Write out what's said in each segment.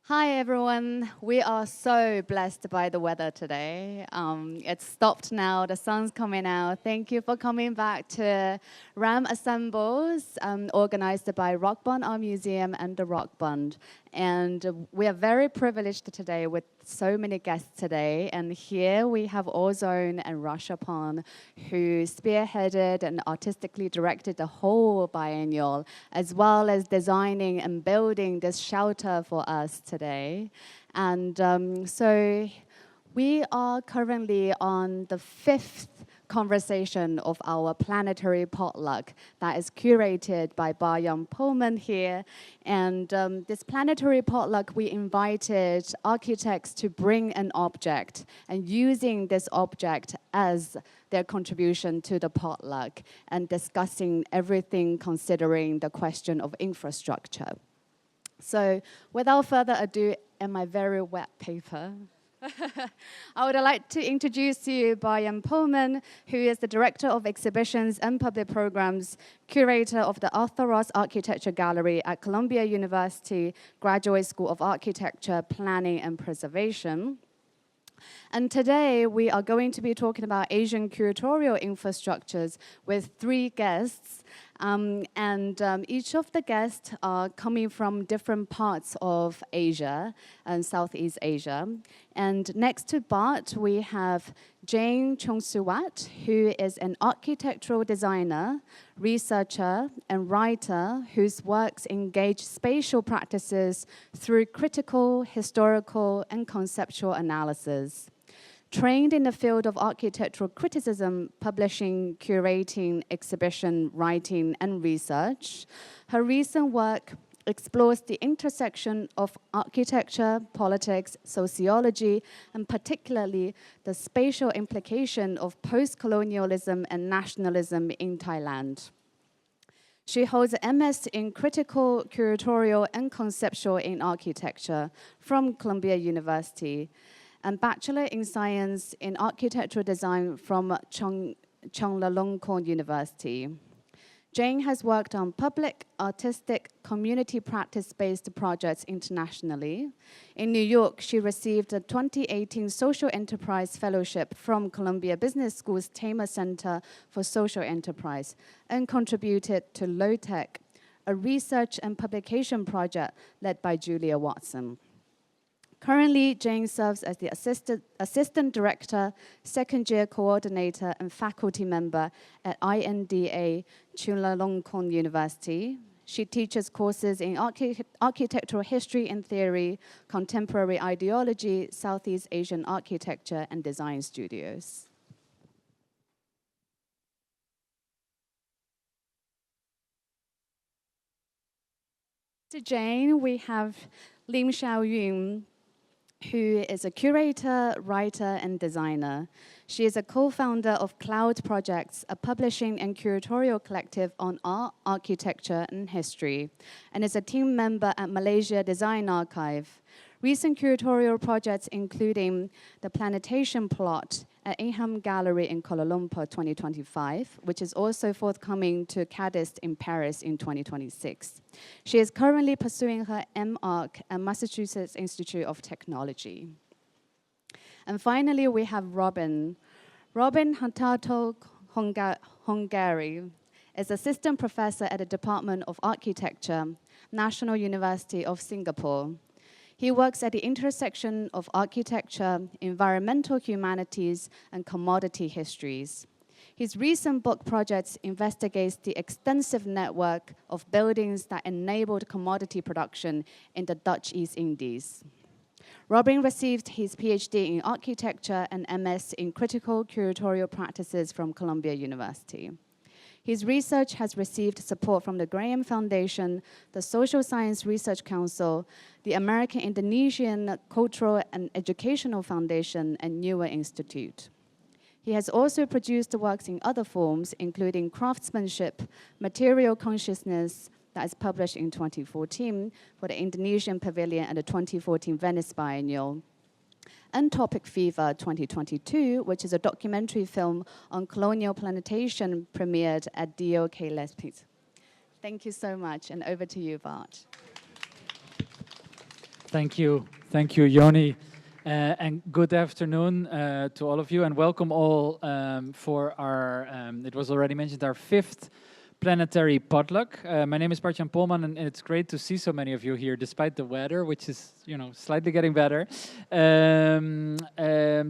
Hi everyone, we are so blessed by the weather today. It's stopped now, the sun's coming out. Thank you for coming back to RAMa Assembles, organized by Rock Band Art Museum and the Rock Band. And we are very privileged today with so many guests today. And here we have Ozone and Rashapon, who spearheaded and artistically directed the whole biennial, as well as designing and building this shelter for us today. And so we are currently on the 5th conversation of our planetary potluck that is curated by Bart-Jan Polman here. And this planetary potluck, we invited architects to bring an object and using this object as their contribution to the potluck and discussing everything considering the question of infrastructure. So without further ado, and my very wet paper, I would like to introduce you Bart-Jan Polman, who is the Director of Exhibitions and Public Programs, Curator of the Arthur Ross Architecture Gallery at Columbia University Graduate School of Architecture, Planning and Preservation. And today we are going to be talking about Asian curatorial infrastructures with 3 guests. Each of the guests are coming from different parts of Asia and Southeast Asia. And next to Bart, we have Jane Chongsuwat, who is an architectural designer, researcher, and writer whose works engage spatial practices through critical, historical, and conceptual analysis. Trained in the field of architectural criticism, publishing, curating, exhibition, writing, and research, her recent work explores the intersection of architecture, politics, sociology, and particularly the spatial implication of post-colonialism and nationalism in Thailand. She holds an MS in Critical, Curatorial, and Conceptual in Architecture from Columbia University, and Bachelor in Science in Architectural Design from Chulalongkorn University. Jane has worked on public, artistic, community practice-based projects internationally. In New York, she received a 2018 Social Enterprise Fellowship from Columbia Business School's Tamer Center for Social Enterprise and contributed to Low-Tech, a research and publication project led by Julia Watson. Currently, Jane serves as the assistant director, second-year coordinator, and faculty member at INDA Chulalongkorn University. She teaches courses in architectural history and theory, contemporary ideology, Southeast Asian architecture, and design studios. To Jane, we have Lim Sheau Yun, who is a curator, writer, and designer. She is a co-founder of Cloud Projects, a publishing and curatorial collective on art, architecture, and history, and is a team member at Malaysia Design Archive. Recent curatorial projects including the Planetary plot at Ingham Gallery in Kuala Lumpur 2025, which is also forthcoming to Cadist in Paris in 2026. She is currently pursuing her M.Arch at Massachusetts Institute of Technology. And finally, we have Robin. Robin Hartanto Honggare is assistant professor at the Department of Architecture, National University of Singapore. He works at the intersection of architecture, environmental humanities, and commodity histories. His recent book projects investigates the extensive network of buildings that enabled commodity production in the Dutch East Indies. Robin received his PhD in architecture and MS in critical curatorial practices from Columbia University. His research has received support from the Graham Foundation, the Social Science Research Council, the American Indonesian Cultural and Educational Foundation, and Newer Institute. He has also produced works in other forms, including craftsmanship, material consciousness, that is published in 2014 for the Indonesian Pavilion at the 2014 Venice Biennial, and Topic Fever 2022, which is a documentary film on colonial plantation premiered at DOK Leipzig. Thank you so much, and over to you, Bart. Thank you, Yoni. And good afternoon to all of you, and welcome all for our, it was already mentioned, our 5th Planetary Potluck. My name is Bart-Jan Polman, and it's great to see so many of you here, despite the weather, which is, slightly getting better.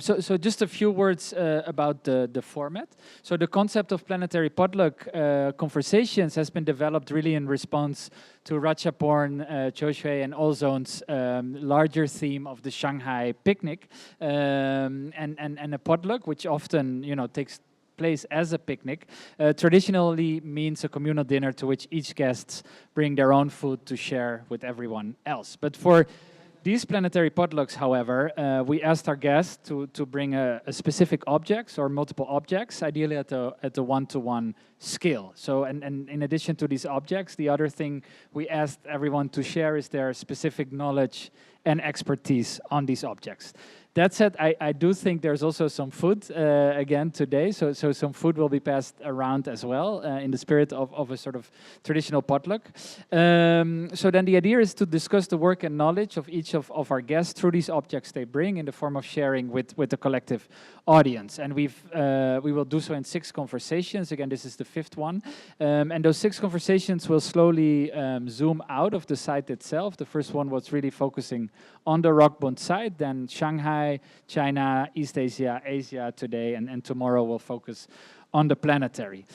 So just a few words about the format. So the concept of Planetary Potluck conversations has been developed really in response to Ratchaporn, Choshui, and Allzone's larger theme of the Shanghai picnic, and a potluck, which often, takes place as a picnic, traditionally means a communal dinner to which each guests bring their own food to share with everyone else. But for these planetary potlucks, however, we asked our guests to bring a specific objects or multiple objects, ideally at a one-to-one scale. So, and in addition to these objects, the other thing we asked everyone to share is their specific knowledge and expertise on these objects. That said, I do think there's also some food again today, so some food will be passed around as well in the spirit of a sort of traditional potluck. So then the idea is to discuss the work and knowledge of each of our guests through these objects they bring in the form of sharing with the collective audience. And we will do so in 6 conversations. Again, this is the 5th one. And those 6 conversations will slowly zoom out of the site itself. The first one was really focusing on the Rockbund site, then Shanghai, China, East Asia, Asia today, and tomorrow we'll focus on the planetary.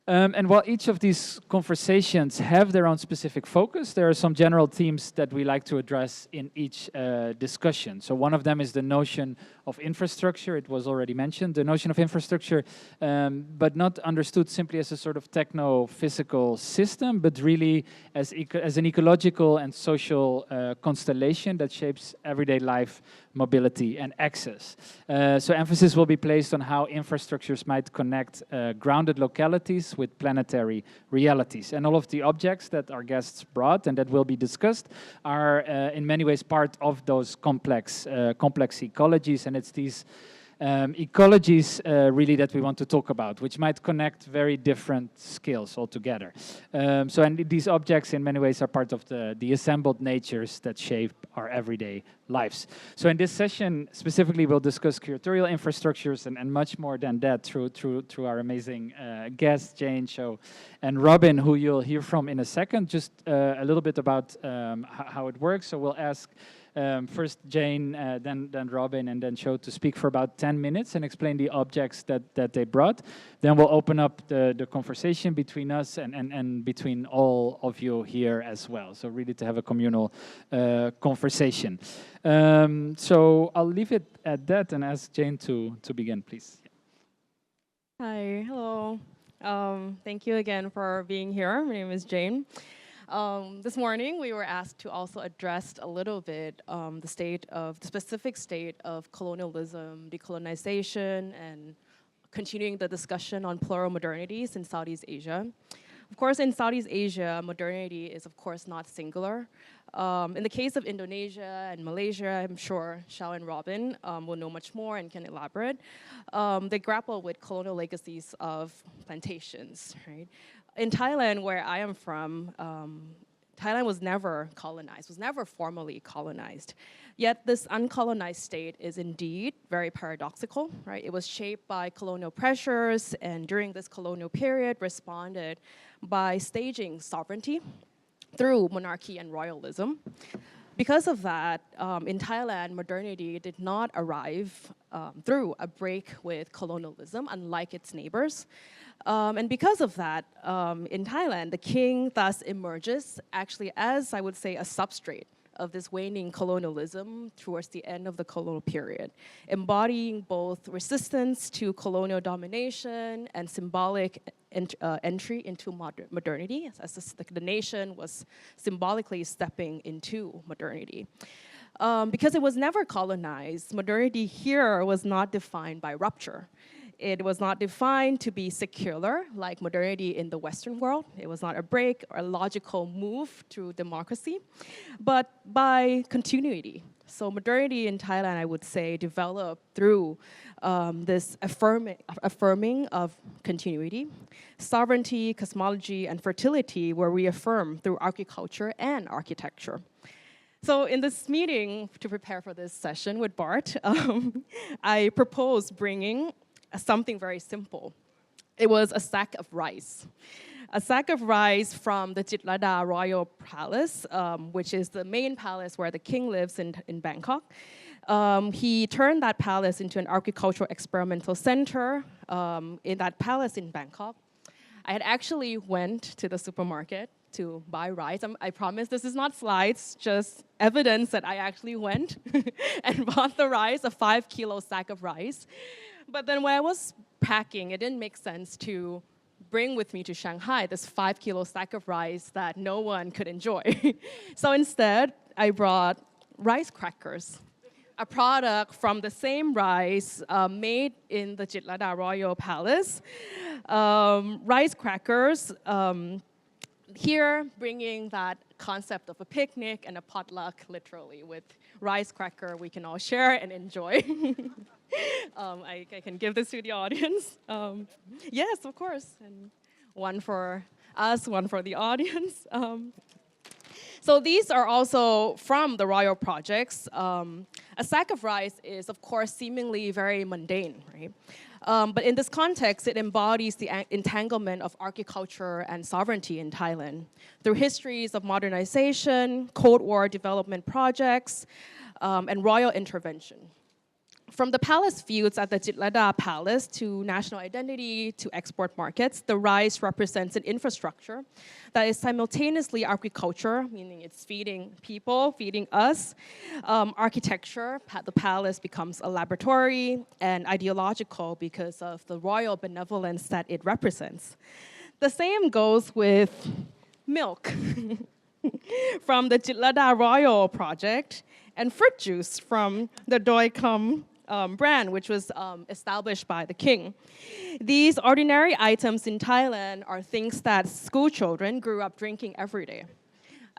And while each of these conversations have their own specific focus, there are some general themes that we like to address in each discussion. So one of them is the notion of infrastructure. It was already mentioned, the notion of infrastructure, but not understood simply as a sort of techno-physical system, but really as an ecological and social constellation that shapes everyday life, mobility, and access. So emphasis will be placed on how infrastructures might connect grounded localities with planetary realities. And all of the objects that our guests brought and that will be discussed are in many ways part of those complex ecologies, and it's these ecologies really that we want to talk about, which might connect very different skills altogether. And these objects in many ways are part of the assembled natures that shape our everyday lives. So in this session specifically we'll discuss curatorial infrastructures and much more than that through our amazing guests, Jane, Sheau, and Robin, who you'll hear from in a second. Just a little bit about how it works. So we'll ask first Jane, then Robin, and then Sheau to speak for about 10 minutes and explain the objects that they brought. Then we'll open up the conversation between us and between all of you here as well. So really to have a communal conversation. So I'll leave it at that and ask Jane to begin, please. Hi, hello. Thank you again for being here. My name is Jane. This morning, we were asked to also address a little bit the specific state of colonialism, decolonization, and continuing the discussion on plural modernities in Southeast Asia. Of course, in Southeast Asia, modernity is, of course, not singular. In the case of Indonesia and Malaysia, I'm sure Sheau and Robin will know much more and can elaborate. They grapple with colonial legacies of plantations, right? In Thailand, where I am from, Thailand was never colonized, was never formally colonized. Yet this uncolonized state is indeed very paradoxical, right? It was shaped by colonial pressures, and during this colonial period responded by staging sovereignty through monarchy and royalism. Because of that, in Thailand, modernity did not arrive through a break with colonialism, unlike its neighbors. And because of that, in Thailand, the king thus emerges actually as, I would say, a substrate of this waning colonialism towards the end of the colonial period, embodying both resistance to colonial domination and symbolic entry into modernity, as the nation was symbolically stepping into modernity. Because it was never colonized, modernity here was not defined by rupture. It was not defined to be secular, like modernity in the Western world. It was not a break or a logical move to democracy, but by continuity. So modernity in Thailand, I would say, developed through this affirming of continuity. Sovereignty, cosmology, and fertility were reaffirmed through agriculture and architecture. So in this meeting, to prepare for this session with Bart, I proposed bringing something very simple. It was a sack of rice. A sack of rice from the Jitlada Royal Palace, which is the main palace where the king lives in Bangkok. He turned that palace into an agricultural experimental center in that palace in Bangkok. I had actually went to the supermarket to buy rice. I promise this is not slides, just evidence that I actually went and bought the rice, a 5-kilo sack of rice. But then when I was packing, it didn't make sense to bring with me to Shanghai this 5-kilo sack of rice that no one could enjoy. So instead, I brought rice crackers, a product from the same rice made in the Jitlada Royal Palace. Rice crackers, here bringing that concept of a picnic and a potluck, literally, with rice cracker we can all share and enjoy. I can give this to the audience. Yes, of course. And one for us, one for the audience. So these are also from the royal projects. A sack of rice is, of course, seemingly very mundane, right? But in this context, it embodies the entanglement of agriculture and sovereignty in Thailand through histories of modernization, Cold War development projects, and royal intervention. From the palace fields at the Jitlada Palace to national identity to export markets, the rice represents an infrastructure that is simultaneously agriculture, meaning it's feeding people, feeding us, architecture, the palace becomes a laboratory, and ideological because of the royal benevolence that it represents. The same goes with milk from the Jitlada Royal Project and fruit juice from the Doi Kham brand, which was established by the king. These ordinary items in Thailand are things that school children grew up drinking every day.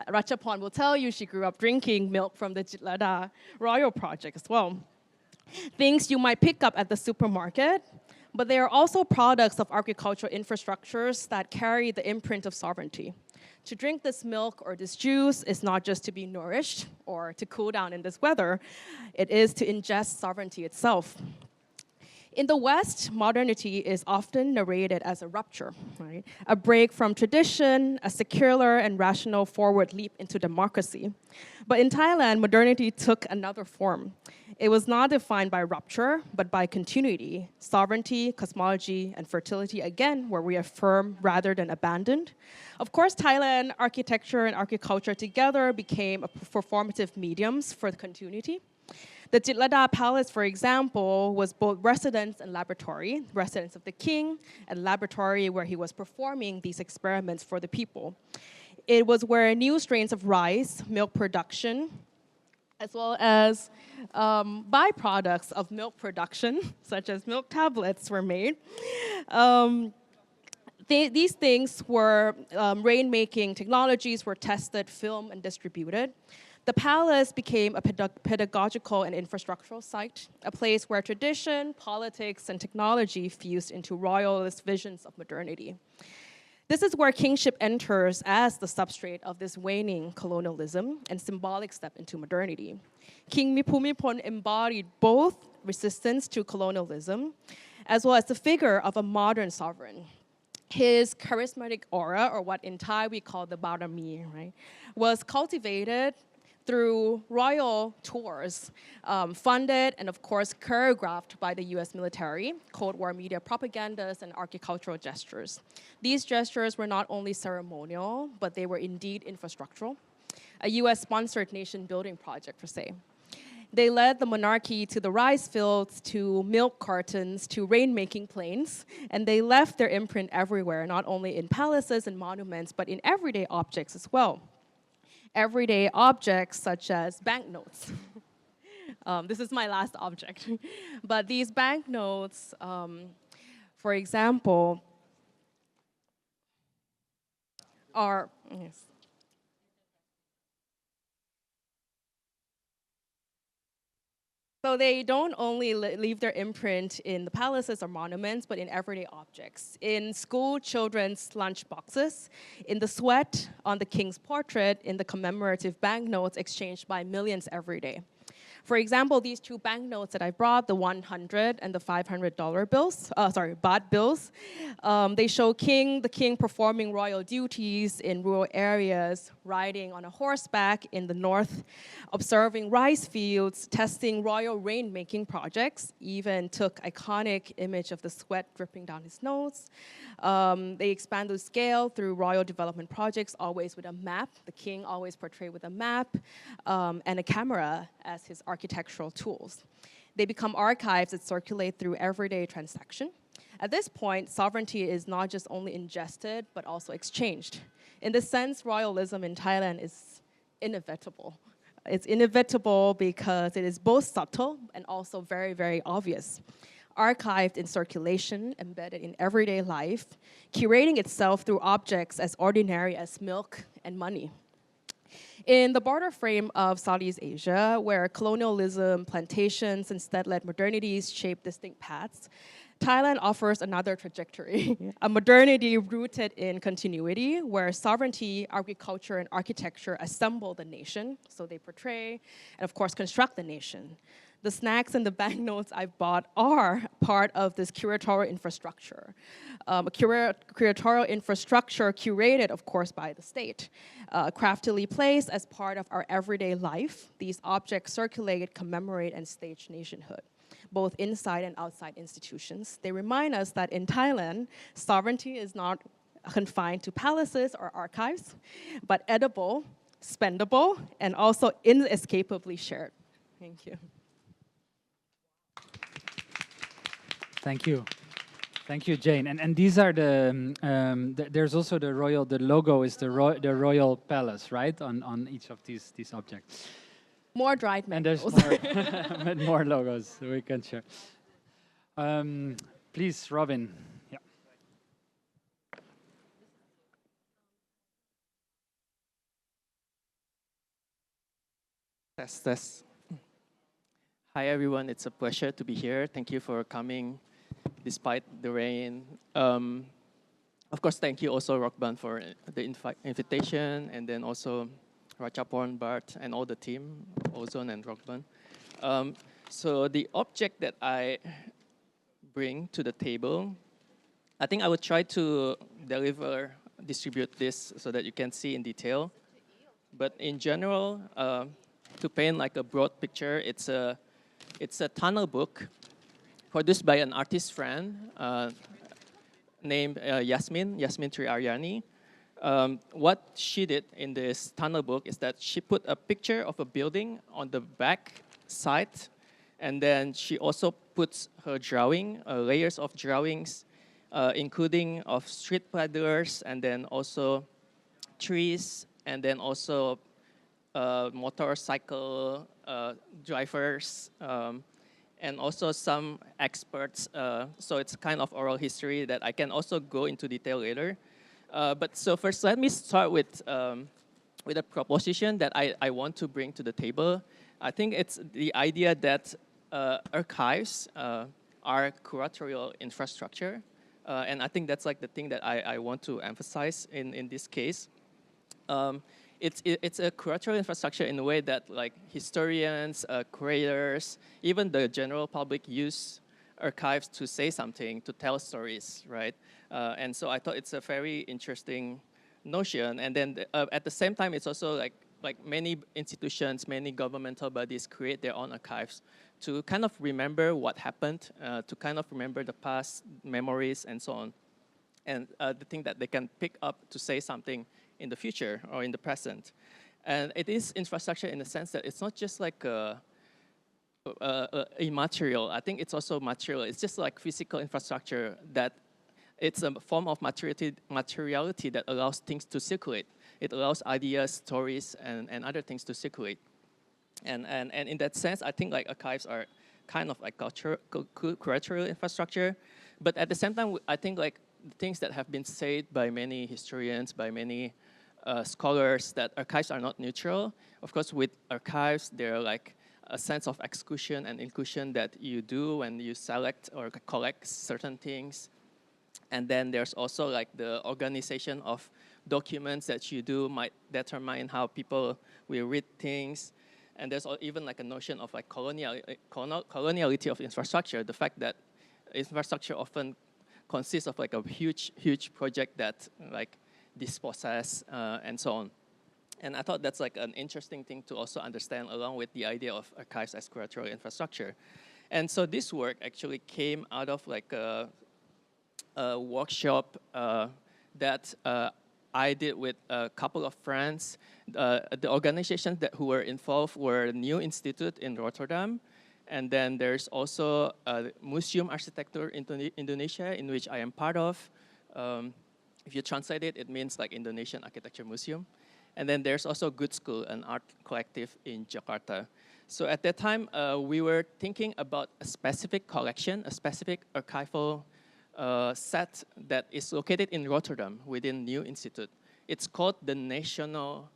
Ratchaporn will tell you she grew up drinking milk from the Jitlada Royal Project as well. Things you might pick up at the supermarket, but they are also products of agricultural infrastructures that carry the imprint of sovereignty. To drink this milk or this juice is not just to be nourished or to cool down in this weather, it is to ingest sovereignty itself. In the West, modernity is often narrated as a rupture, right? A break from tradition, a secular and rational forward leap into democracy. But in Thailand, modernity took another form. It was not defined by rupture, but by continuity. Sovereignty, cosmology, and fertility, again, were reaffirmed rather than abandoned. Of course, Thailand architecture and agriculture together became performative mediums for continuity. The Jitlada Palace, for example, was both residence and laboratory, residence of the king and laboratory where he was performing these experiments for the people. It was where new strains of rice, milk production, as well as byproducts of milk production, such as milk tablets, were made. These things were rainmaking technologies were tested, filmed, and distributed. The palace became a pedagogical and infrastructural site, a place where tradition, politics, and technology fused into royalist visions of modernity. This is where kingship enters as the substrate of this waning colonialism and symbolic step into modernity. King Bhumibol embodied both resistance to colonialism as well as the figure of a modern sovereign. His charismatic aura, or what in Thai we call the barami, right, was cultivated through royal tours, funded and of course choreographed by the US military, Cold War media propagandas, and agricultural gestures. These gestures were not only ceremonial, but they were indeed infrastructural, a US-sponsored nation-building project per se. They led the monarchy to the rice fields, to milk cartons, to rainmaking planes, and they left their imprint everywhere, not only in palaces and monuments, but in everyday objects as well. Everyday objects such as banknotes. This is my last object. But these banknotes, for example, are, yes. So they don't only leave their imprint in the palaces or monuments, but in everyday objects. In school children's lunch boxes, in the sweat on the king's portrait, in the commemorative banknotes exchanged by millions every day. For example, these two banknotes that I brought, the 100 and the $500 bills, baht bills, they show the king performing royal duties in rural areas, riding on a horseback in the north, observing rice fields, testing royal rain-making projects, even took iconic image of the sweat dripping down his nose. They expand the scale through royal development projects, always with a map. The king always portrayed with a map and a camera as his architectural tools. They become archives that circulate through everyday transaction. At this point, sovereignty is not just only ingested, but also exchanged. In this sense, royalism in Thailand is inevitable. It's inevitable because it is both subtle and also very, very obvious. Archived in circulation, embedded in everyday life, curating itself through objects as ordinary as milk and money. In the broader frame of Southeast Asia, where colonialism, plantations, and state-led modernities shape distinct paths, Thailand offers another trajectory, a modernity rooted in continuity, where sovereignty, agriculture, and architecture assemble the nation, so they portray and, of course, construct the nation. The snacks and the banknotes I bought are part of this curatorial infrastructure. A curatorial infrastructure curated, of course, by the state. Craftily placed as part of our everyday life, these objects circulate, commemorate, and stage nationhood, both inside and outside institutions. They remind us that in Thailand, sovereignty is not confined to palaces or archives, but edible, spendable, and also inescapably shared. Thank you. Thank you. Thank you, Jane. And these are there's also the logo is the royal palace, right? On each of these objects. More dried mangoes. And there's more logos we can share. Please, Robin. Yeah. Test. Hi, everyone. It's a pleasure to be here. Thank you for coming despite the rain. Of course, thank you also, Rockband, for the invitation, and then also Ratchaporn, Bart, and all the team, Ozone and Rockband. So the object that I bring to the table, I think I would try to distribute this so that you can see in detail. But in general, to paint like a broad picture, it's a tunnel book produced by an artist friend named Yasmin Triaryani. What she did in this tunnel book is that she put a picture of a building on the back side, and then she also puts her drawing, layers of drawings, including of street peddlers, and then also trees, and then also motorcycle drivers, and also some experts. So it's kind of oral history that I can also go into detail later. But so first, let me start with a proposition that I want to bring to the table. I think it's the idea that archives are curatorial infrastructure. And I think that's like the thing that I want to emphasize in this case. It's a curatorial infrastructure in a way that like historians, curators, even the general public use archives to say something, to tell stories, right? And so I thought it's a very interesting notion. And then at the same time, it's also like many institutions, many governmental bodies create their own archives to kind of remember what happened, to kind of remember the past memories and so on. And the thing that they can pick up to say something in the future or in the present. And it is infrastructure in the sense that it's not just like immaterial. I think it's also material. It's just like physical infrastructure that it's a form of materiality that allows things to circulate. It allows ideas, stories, and other things to circulate. And in that sense, I think like archives are kind of like curatorial infrastructure. But at the same time, I think like things that have been said by many historians, by many scholars, that archives are not neutral. Of course, with archives, there are like a sense of exclusion and inclusion that you do when you select or collect certain things. And then there's also like the organization of documents that you do might determine how people will read things. And there's even like a notion of like coloniality of infrastructure, the fact that infrastructure often consists of like a huge project that like dispossess and so on. And I thought that's like an interesting thing to also understand along with the idea of archives as curatorial infrastructure. And so this work actually came out of like a workshop that I did with a couple of friends. The organizations who were involved were New Institute in Rotterdam, and then there's also Museum Architecture Indonesia, in which I am part of. If you translate it, it means like Indonesian Architecture Museum. And then there's also Good School, an art collective in Jakarta. So at that time, we were thinking about a specific collection, a specific archival set that is located in Rotterdam within New Institute. It's called the National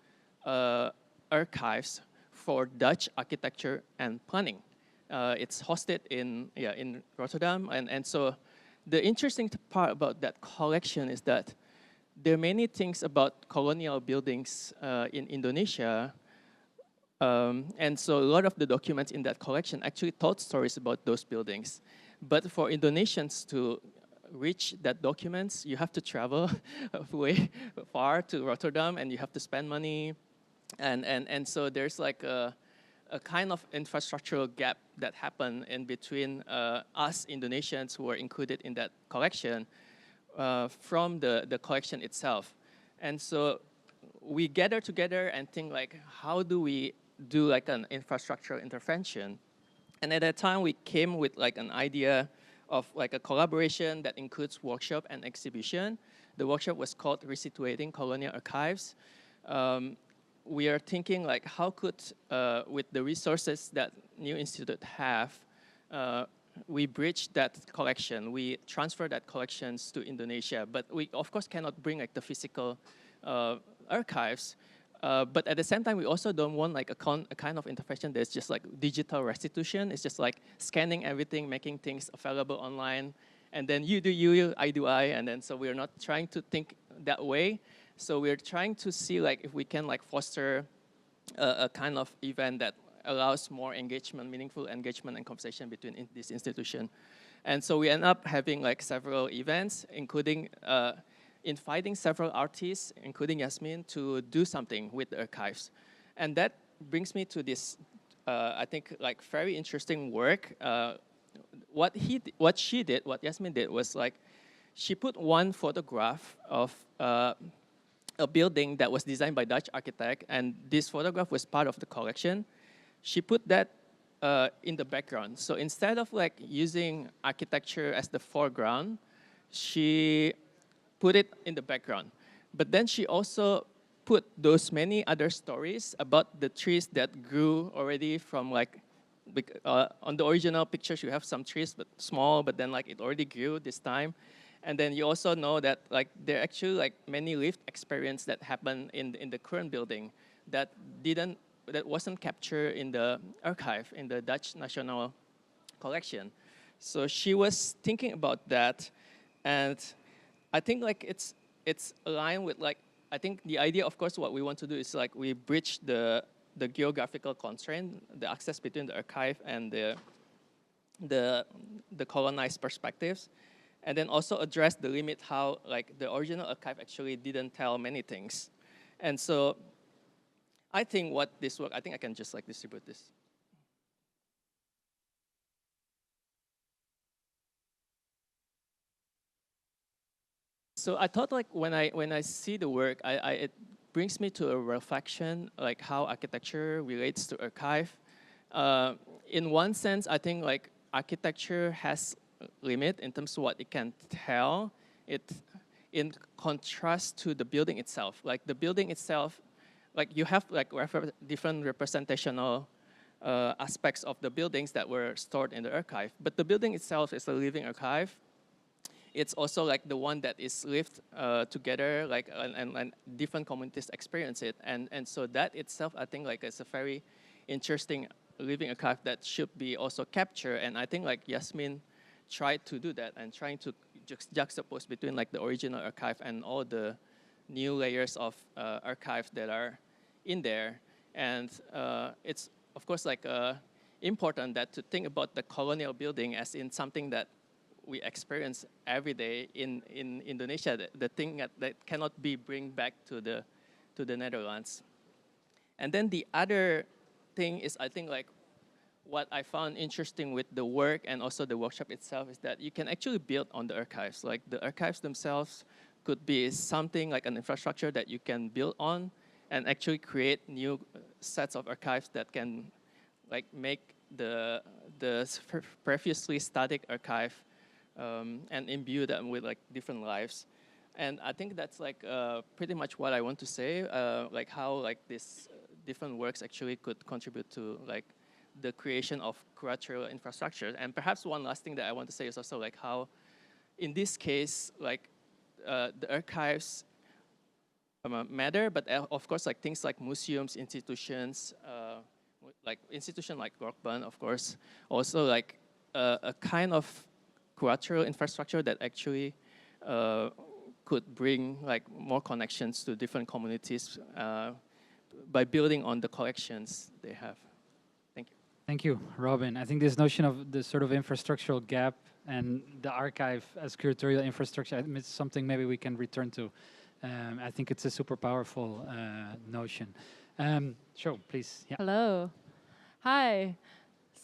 Archives for Dutch Architecture and Planning. It's hosted in Rotterdam, and so the interesting part about that collection is that there are many things about colonial buildings in Indonesia, and so a lot of the documents in that collection actually told stories about those buildings. But for Indonesians to reach that documents, you have to travel way far to Rotterdam, and you have to spend money, and so there's like a kind of infrastructural gap that happened in between us Indonesians who were included in that collection from the collection itself. And so we gather together and think like, how do we do like an infrastructural intervention? And at that time we came with like an idea of like a collaboration that includes workshop and exhibition. The workshop was called Resituating Colonial Archives. We are thinking like how could, with the resources that New Institute have, we bridge that collection, we transfer that collections to Indonesia, but we of course cannot bring like the physical archives. But at the same time, we also don't want like a kind of intervention that's just like digital restitution. It's just like scanning everything, making things available online, and then you do you, I do I, and then so we're not trying to think that way. So we're trying to see like if we can like foster a kind of event that allows more engagement, meaningful engagement and conversation between this institution. And so we end up having like several events, including inviting several artists, including Yasmin, to do something with the archives. And that brings me to this, I think, like very interesting work. What Yasmin did was like, she put one photograph of a building that was designed by Dutch architect, and this photograph was part of the collection. She put that in the background. So instead of like using architecture as the foreground, she put it in the background. But then she also put those many other stories about the trees that grew already from like, on the original pictures you have some trees but small, but then like it already grew this time. And then you also know that like there are actually like many lived experience that happened in the current building that wasn't captured in the archive, in the Dutch National Collection. So she was thinking about that, and I think like it's aligned with like, I think the idea, of course, what we want to do is like we bridge the geographical constraint, the access between the archive and the colonized perspectives, and then also address the limit how like the original archive actually didn't tell many things. And so I think what this work, I think I can just like distribute this. So I thought like when I see the work, it brings me to a reflection like how architecture relates to archive. In one sense, I think like architecture has limit in terms of what it can tell. It in contrast to the building itself. Like the building itself, like you have like different representational aspects of the buildings that were stored in the archive. But the building itself is a living archive. It's also like the one that is lived together, like and different communities experience it, and so that itself, I think, like is a very interesting living archive that should be also captured. And I think like Yasmin tried to do that and trying to juxtapose between like the original archive and all the new layers of archive that are in there. And it's of course like important that to think about the colonial building as in something that we experience every day in Indonesia, the thing that cannot be bring back to the Netherlands. And then the other thing is, I think like what I found interesting with the work and also the workshop itself is that you can actually build on the archives. Like the archives themselves could be something like an infrastructure that you can build on and actually create new sets of archives that can like make the previously static archive and imbue them with like different lives. And I think that's like pretty much what I want to say, like how like this different works actually could contribute to like the creation of curatorial infrastructure. And perhaps one last thing that I want to say is also like how, in this case, like the archives matter, but of course like things like museums, institutions, like institution like Rockband, of course, also like a kind of curatorial infrastructure that actually could bring like more connections to different communities by building on the collections they have. Thank you. Thank you, Robin. I think this notion of the sort of infrastructural gap and the archive as curatorial infrastructure, I think it's something maybe we can return to. I think it's a super powerful notion. Sheau, please. Yeah. Hello. Hi.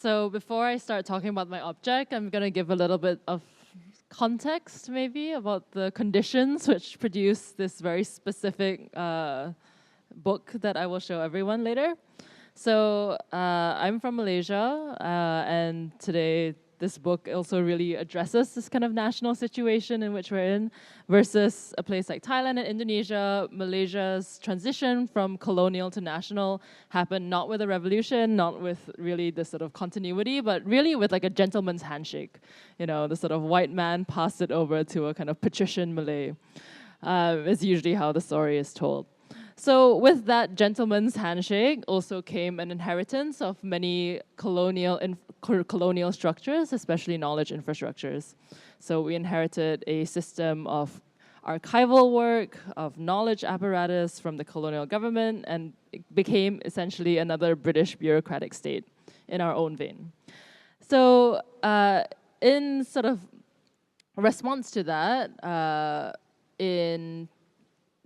So before I start talking about my object, I'm going to give a little bit of context maybe about the conditions which produce this very specific book that I will show everyone later. So I'm from Malaysia, and today this book also really addresses this kind of national situation in which we're in versus a place like Thailand and Indonesia. Malaysia's transition from colonial to national happened not with a revolution, not with really this sort of continuity, but really with like a gentleman's handshake. You know, the sort of white man passed it over to a kind of patrician Malay. Is usually how the story is told. So with that gentleman's handshake also came an inheritance of many colonial structures, especially knowledge infrastructures. So we inherited a system of archival work, of knowledge apparatus from the colonial government, and it became essentially another British bureaucratic state in our own vein. So in sort of response to that, in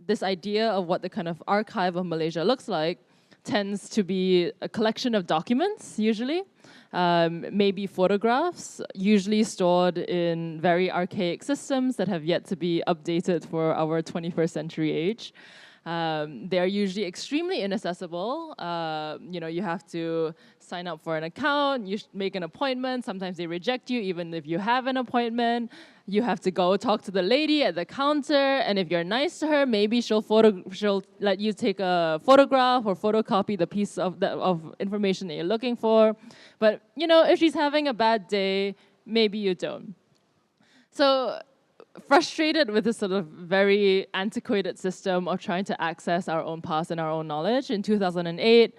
this idea of what the kind of archive of Malaysia looks like tends to be a collection of documents, usually, maybe photographs, usually stored in very archaic systems that have yet to be updated for our 21st century age. They are usually extremely inaccessible. You know, you have to sign up for an account, you make an appointment, sometimes they reject you even if you have an appointment. You have to go talk to the lady at the counter, and if you're nice to her, maybe she'll let you take a photograph or photocopy the piece of information that you're looking for. But you know, if she's having a bad day, maybe you don't. So frustrated with this sort of very antiquated system of trying to access our own past and our own knowledge, in 2008,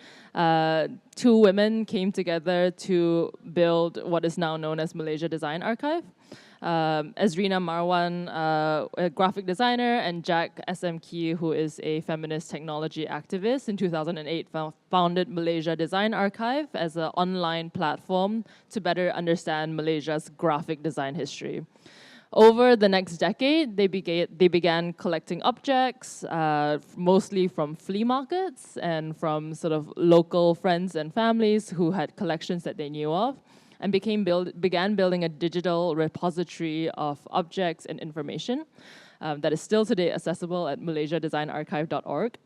two women came together to build what is now known as Malaysia Design Archive. Azrina Marwan, a graphic designer, and Jack SMK, who is a feminist technology activist, in 2008 founded Malaysia Design Archive as an online platform to better understand Malaysia's graphic design history. Over the next decade, they began collecting objects, mostly from flea markets and from sort of local friends and families who had collections that they knew of, and began building a digital repository of objects and information that is still today accessible at malaysiadesignarchive.org.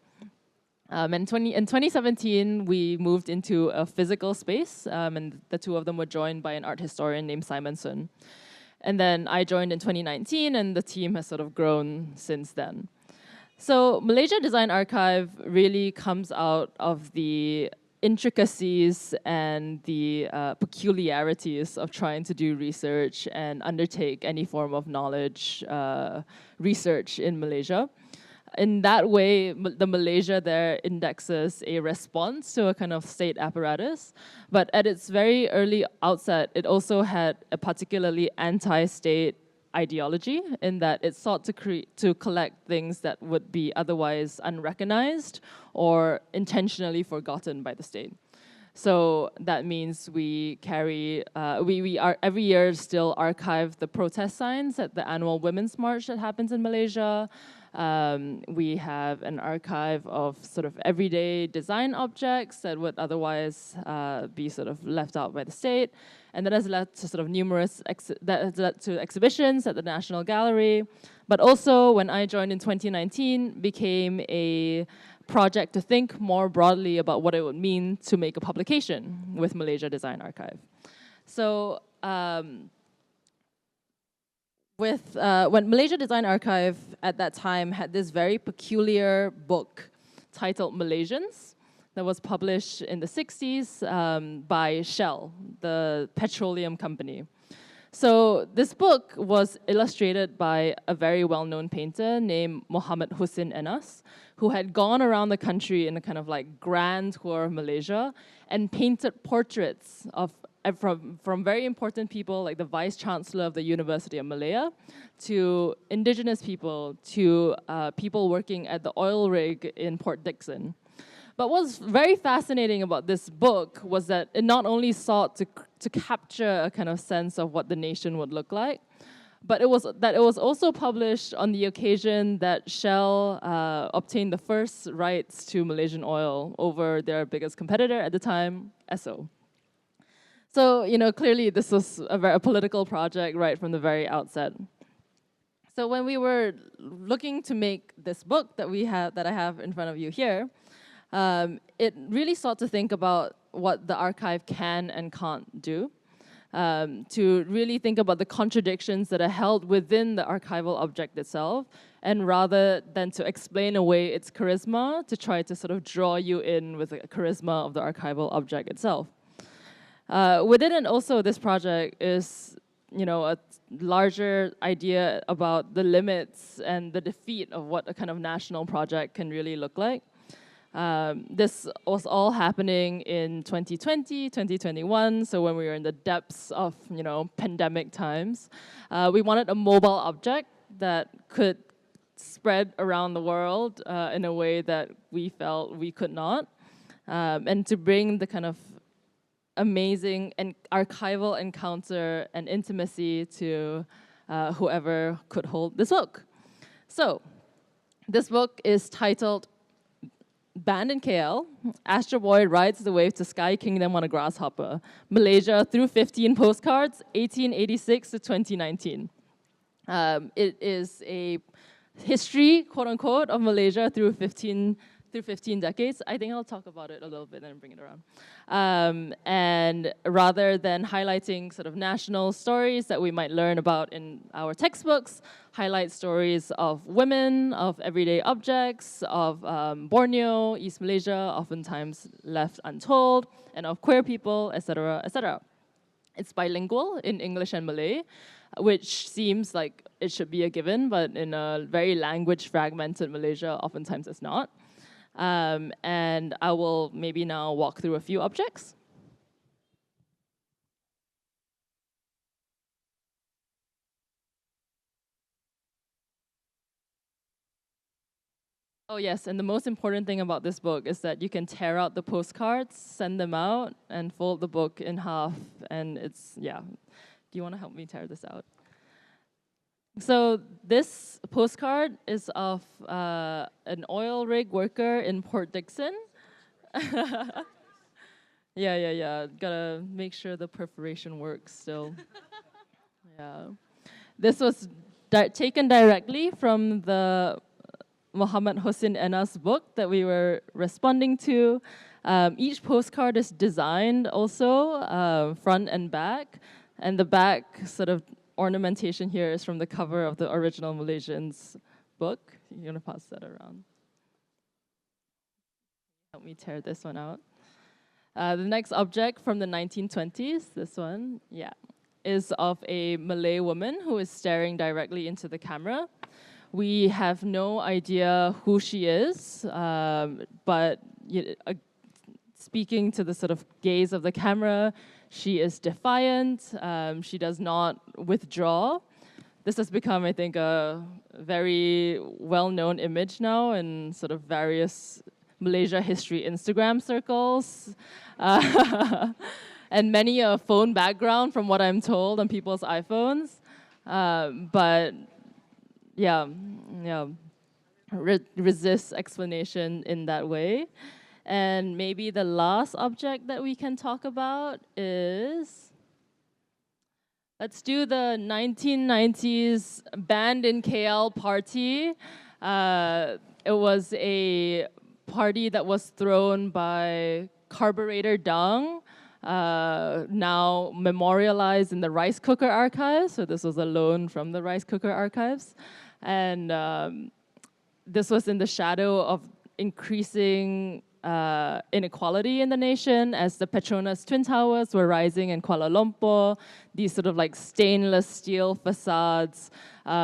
In 2017, we moved into a physical space, and the two of them were joined by an art historian named Simon Sun. And then I joined in 2019, and the team has sort of grown since then. So Malaysia Design Archive really comes out of the intricacies and the peculiarities of trying to do research and undertake any form of knowledge research in Malaysia. in that way, the Malaysia there indexes a response to a kind of state apparatus. But at its very early outset, it also had a particularly anti-state ideology in that it sought to collect things that would be otherwise unrecognized or intentionally forgotten by the state. So that means we carry, we are every year still archive the protest signs at the annual Women's March that happens in Malaysia. We have an archive of sort of everyday design objects that would otherwise be sort of left out by the state. And that has led to sort of numerous exhibitions at the National Gallery. But also, when I joined in 2019, became a project to think more broadly about what it would mean to make a publication with Malaysia Design Archive. So when Malaysia Design Archive at that time had this very peculiar book titled Malaysians that was published in the 60s by Shell, the petroleum company. So this book was illustrated by a very well-known painter named Muhammad Hussein Enas, who had gone around the country in a kind of like grand tour of Malaysia and painted portraits of from very important people like the Vice Chancellor of the University of Malaya to indigenous people to people working at the oil rig in Port Dickson. But what's very fascinating about this book was that it not only sought to capture a kind of sense of what the nation would look like, but it was also published on the occasion that Shell obtained the first rights to Malaysian oil over their biggest competitor at the time, Esso. So, you know, clearly this was a political project right from the very outset. So when we were looking to make this book that I have in front of you here, it really sought to think about what the archive can and can't do, to really think about the contradictions that are held within the archival object itself, and rather than to explain away its charisma, to try to sort of draw you in with the charisma of the archival object itself. Within it also, this project is, you know, a larger idea about the limits and the defeat of what a kind of national project can really look like. This was all happening in 2020, 2021, so when we were in the depths of, you know, pandemic times. We wanted a mobile object that could spread around the world in a way that we felt we could not, and to bring the kind of amazing and archival encounter and intimacy to whoever could hold this book. So, this book is titled Banned in KL, Astro Boy rides the wave to Sky Kingdom on a grasshopper. Malaysia through 15 postcards, 1886 to 2019. It is a history, quote unquote, of Malaysia through 15 decades. I think I'll talk about it a little bit and bring it around. And rather than highlighting sort of national stories that we might learn about in our textbooks, highlight stories of women, of everyday objects, of Borneo, East Malaysia, oftentimes left untold, and of queer people, etc., etc. It's bilingual in English and Malay, which seems like it should be a given, but in a very language-fragmented Malaysia, oftentimes it's not. And I will maybe now walk through a few objects. Oh yes, and the most important thing about this book is that you can tear out the postcards, send them out, and fold the book in half, and it's, yeah. Do you want to help me tear this out? So this postcard is of an oil rig worker in Port Dickson. Yeah. Gotta make sure the perforation works still. Yeah. This was taken directly from the Muhammad Hussein Enas book that we were responding to. Each postcard is designed also, front and back. And the back sort of ornamentation here is from the cover of the original Malaysians book. You're gonna pass that around. Help me tear this one out. The next object from the 1920s, this one, yeah, is of a Malay woman who is staring directly into the camera We have no idea who she is, but speaking to the sort of gaze of the camera, she is defiant. She does not withdraw. This has become, I think, a very well-known image now in sort of various Malaysia history Instagram circles. And many a phone background, from what I'm told, on people's iPhones. But yeah, resist explanation in that way. And maybe the last object that we can talk about is, let's do the 1990s banned in KL party. It was a party that was thrown by Carburetor Dung, now memorialized in the rice cooker archives. So this was a loan from the rice cooker archives. And this was in the shadow of increasing inequality in the nation as the Petronas Twin Towers were rising in Kuala Lumpur, these sort of like stainless steel facades.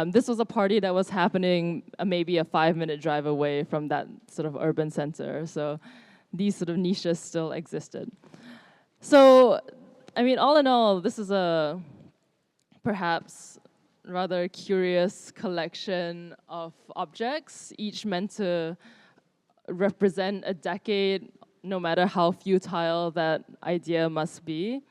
This was a party that was happening maybe a 5-minute drive away from that sort of urban center. So these sort of niches still existed. So, I mean, all in all, this is a perhaps rather curious collection of objects, each meant to represent a decade, no matter how futile that idea must be.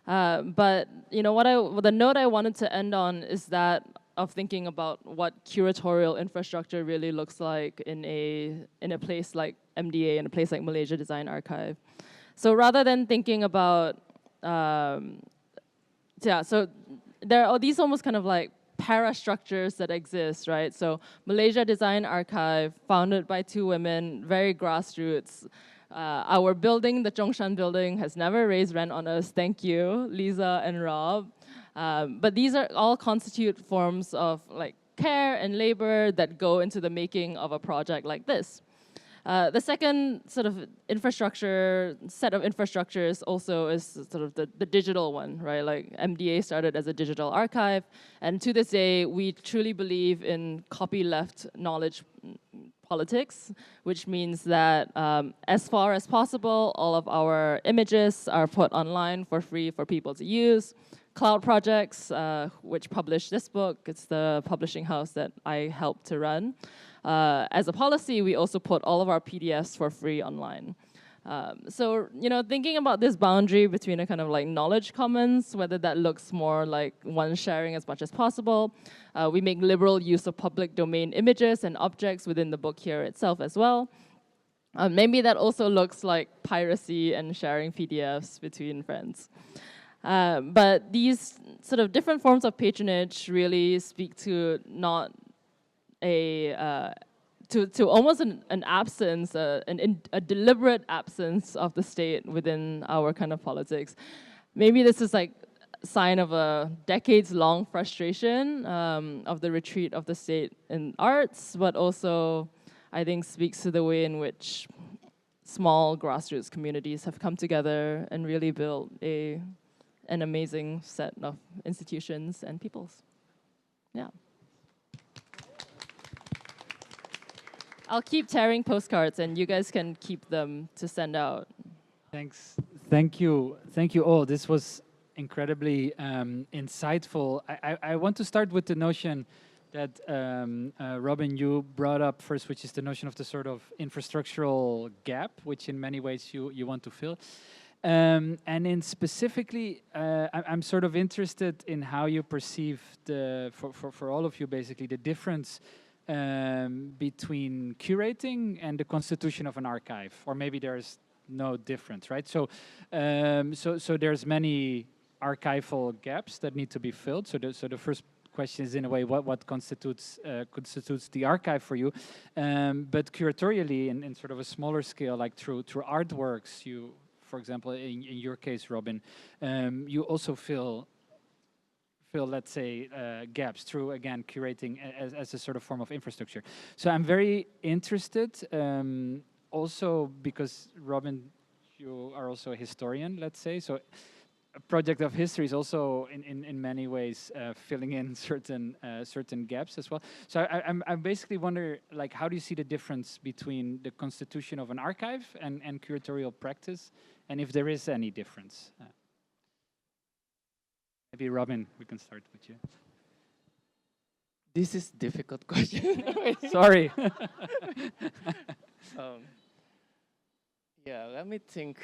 But you know, the note I wanted to end on is that of thinking about what curatorial infrastructure really looks like in a place like MDA, in a place like Malaysia Design Archive. So rather than thinking about, so there are these almost kind of like parastructures that exist, right? So Malaysia Design Archive, founded by 2 women, very grassroots. Our building, the Zhongshan building, has never raised rent on us. Thank you, Lisa and Rob. But these are all constitute forms of like care and labor that go into the making of a project like this. The second sort of set of infrastructures also is sort of the digital one, right? Like MDA started as a digital archive, and to this day, we truly believe in copyleft knowledge politics, which means that as far as possible, all of our images are put online for free for people to use. Cloud Projects, which published this book, it's the publishing house that I helped to run. As a policy, we also put all of our PDFs for free online. So, you know, thinking about this boundary between a kind of like knowledge commons, whether that looks more like one sharing as much as possible. We make liberal use of public domain images and objects within the book here itself as well. Maybe that also looks like piracy and sharing PDFs between friends. But these sort of different forms of patronage really speak to not to almost an absence, a deliberate absence of the state within our kind of politics. Maybe this is like a sign of a decades-long frustration of the retreat of the state in arts, but also I think speaks to the way in which small grassroots communities have come together and really built an amazing set of institutions and peoples. Yeah. I'll keep tearing postcards, and you guys can keep them to send out. Thanks. Thank you. Thank you all. This was incredibly insightful. I want to start with the notion that, Robin, you brought up first, which is the notion of the sort of infrastructural gap, which in many ways you want to fill. And in specifically, I'm sort of interested in how you perceive for all of you, basically, the difference between curating and the constitution of an archive, or maybe there's no difference, right? So there's many archival gaps that need to be filled. So the first question is, in a way, what constitutes the archive for you? But curatorially, in sort of a smaller scale, like through artworks, you, for example, in your case, Robin, you also fill, let's say, gaps through, again, curating as a sort of form of infrastructure. So I'm very interested, also because, Robin, you are also a historian, let's say. So project of history is also in many ways filling in certain gaps as well. So I basically wonder, like, how do you see the difference between the constitution of an archive and curatorial practice, and if there is any difference? Maybe Robin, we can start with you. This is a difficult question. Sorry. Yeah, let me think.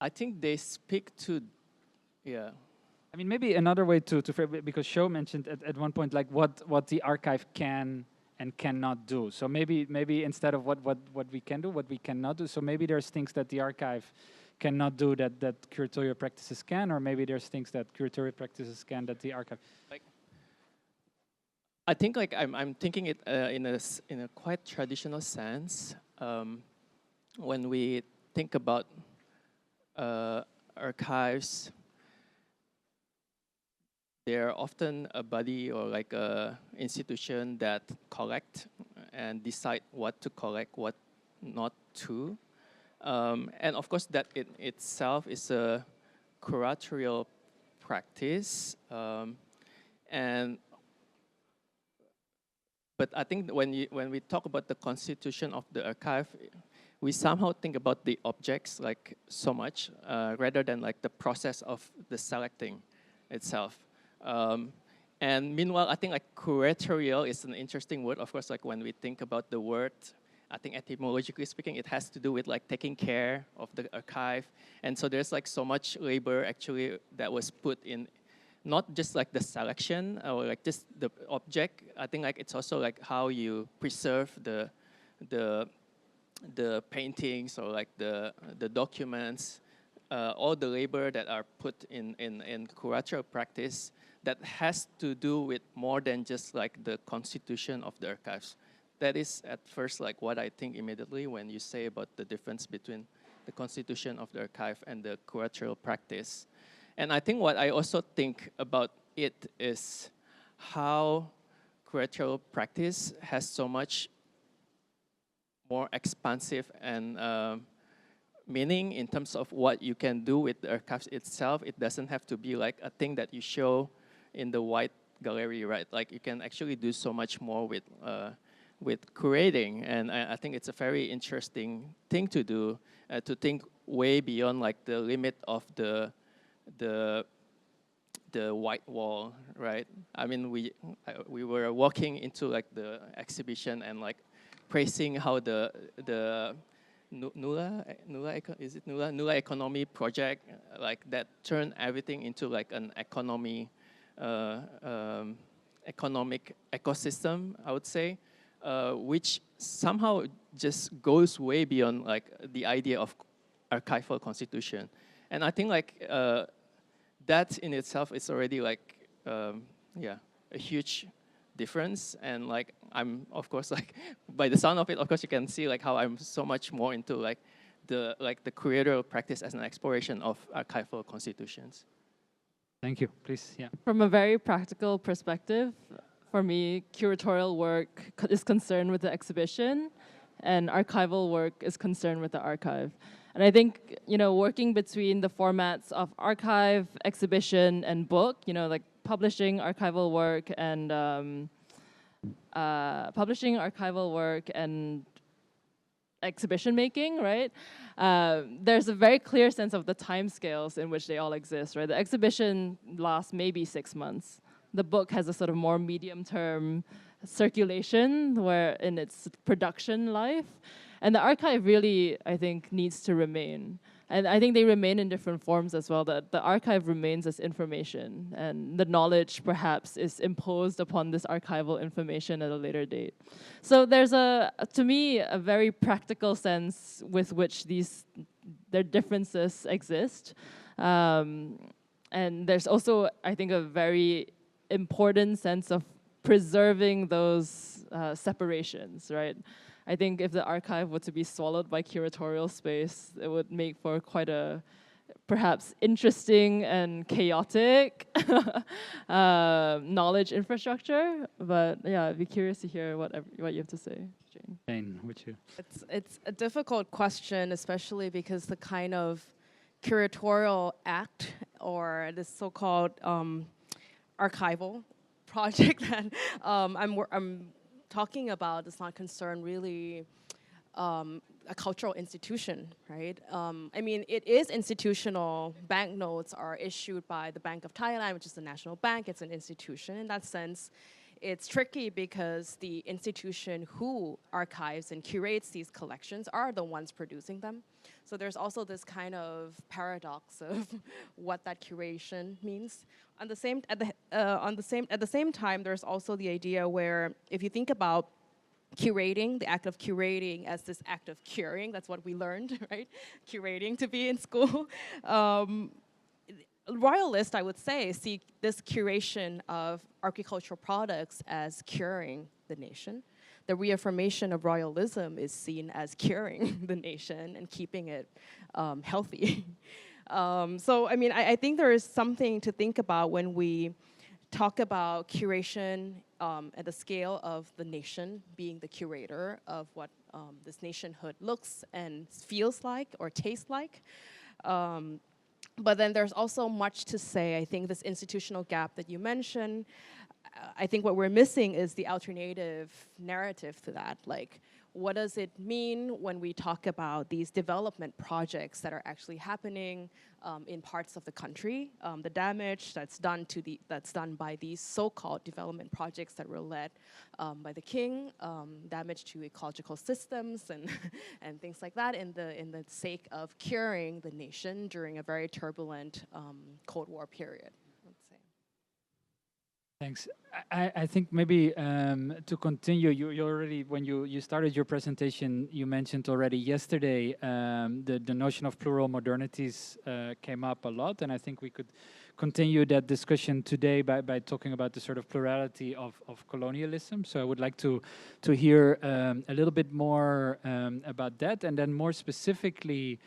I think they speak to, yeah. I mean, maybe another way to frame it, because Sheau mentioned at one point, like, what the archive can and cannot do. So maybe instead of what we can do, what we cannot do. So maybe there's things that the archive cannot do that curatorial practices can, or maybe there's things that curatorial practices can that the archive. Like, I think like I'm thinking it in a quite traditional sense. When we think about archives, they're often a body or like a institution that collect and decide what to collect, what not to. And of course that itself is a curatorial practice. But I think when we talk about the constitution of the archive, we somehow think about the objects like so much rather than like the process of the selecting itself. And meanwhile, I think like curatorial is an interesting word. Of course, like when we think about the word, I think etymologically speaking, it has to do with like taking care of the archive. And so there's like so much labor actually that was put in, not just like the selection or like just the object. I think like it's also like how you preserve the paintings or like the documents, all the labor that are put in curatorial practice that has to do with more than just like the constitution of the archives. That is at first like what I think immediately when you say about the difference between the constitution of the archive and the curatorial practice. And I think what I also think about it is how curatorial practice has so much more expansive and meaning in terms of what you can do with the archives itself. It doesn't have to be like a thing that you show in the white gallery, right? Like you can actually do so much more with curating, and I think it's a very interesting thing to do, to think way beyond like the limit of the white wall, right? I mean, we were walking into like the exhibition and like praising how the Nula economy project, like that turned everything into like an economic ecosystem, I would say, which somehow just goes way beyond like the idea of archival constitution. And I think like that in itself is already like, yeah, a huge difference. And like, I'm of course like, by the sound of it, of course you can see like how I'm so much more into like the curatorial practice as an exploration of archival constitutions. Thank you, please, yeah. From a very practical perspective, for me, curatorial work is concerned with the exhibition, and archival work is concerned with the archive. And I think, working between the formats of archive, exhibition, and book, like publishing archival work and exhibition making, right? There's a very clear sense of the timescales in which they all exist, right? The exhibition lasts maybe 6 months. The book has a sort of more medium-term circulation where in its production life. And the archive really, I think, needs to remain. And I think they remain in different forms as well. The archive remains as information, and the knowledge perhaps is imposed upon this archival information at a later date. So there's to me, a very practical sense with which their differences exist. And there's also, I think, a very important sense of preserving those separations, right? I think if the archive were to be swallowed by curatorial space, it would make for quite a perhaps interesting and chaotic knowledge infrastructure. But yeah, I'd be curious to hear what you have to say, Jane. Jane, would you? It's a difficult question, especially because the kind of curatorial act or this so-called archival project that I'm talking about does not concern really a cultural institution, right? I mean, it is institutional. Banknotes are issued by the Bank of Thailand, which is the national bank. It's an institution. In that sense, it's tricky because the institution who archives and curates these collections are the ones producing them. So there's also this kind of paradox of what that curation means. At the same time, there's also the idea where if you think about curating, the act of curating as this act of curing, that's what we learned, right? Curating to be in school. Royalists, I would say, see this curation of agricultural products as curing the nation. The reaffirmation of royalism is seen as curing the nation and keeping it healthy. So, I mean, I think there is something to think about when we talk about curation at the scale of the nation being the curator of what this nationhood looks and feels like or tastes like. But then there's also much to say. I think this institutional gap that you mentioned, I think what we're missing is the alternative narrative to that. Like, what does it mean when we talk about these development projects that are actually happening in parts of the country? The damage that's done by these so-called development projects that were led by the king, damage to ecological systems and and things like that in the sake of curing the nation during a very turbulent Cold War period. Thanks. I think maybe to continue, you already, when you started your presentation, you mentioned already yesterday the notion of plural modernities came up a lot, and I think we could continue that discussion today by talking about the sort of plurality of colonialism. So I would like to hear a little bit more about that, and then more specifically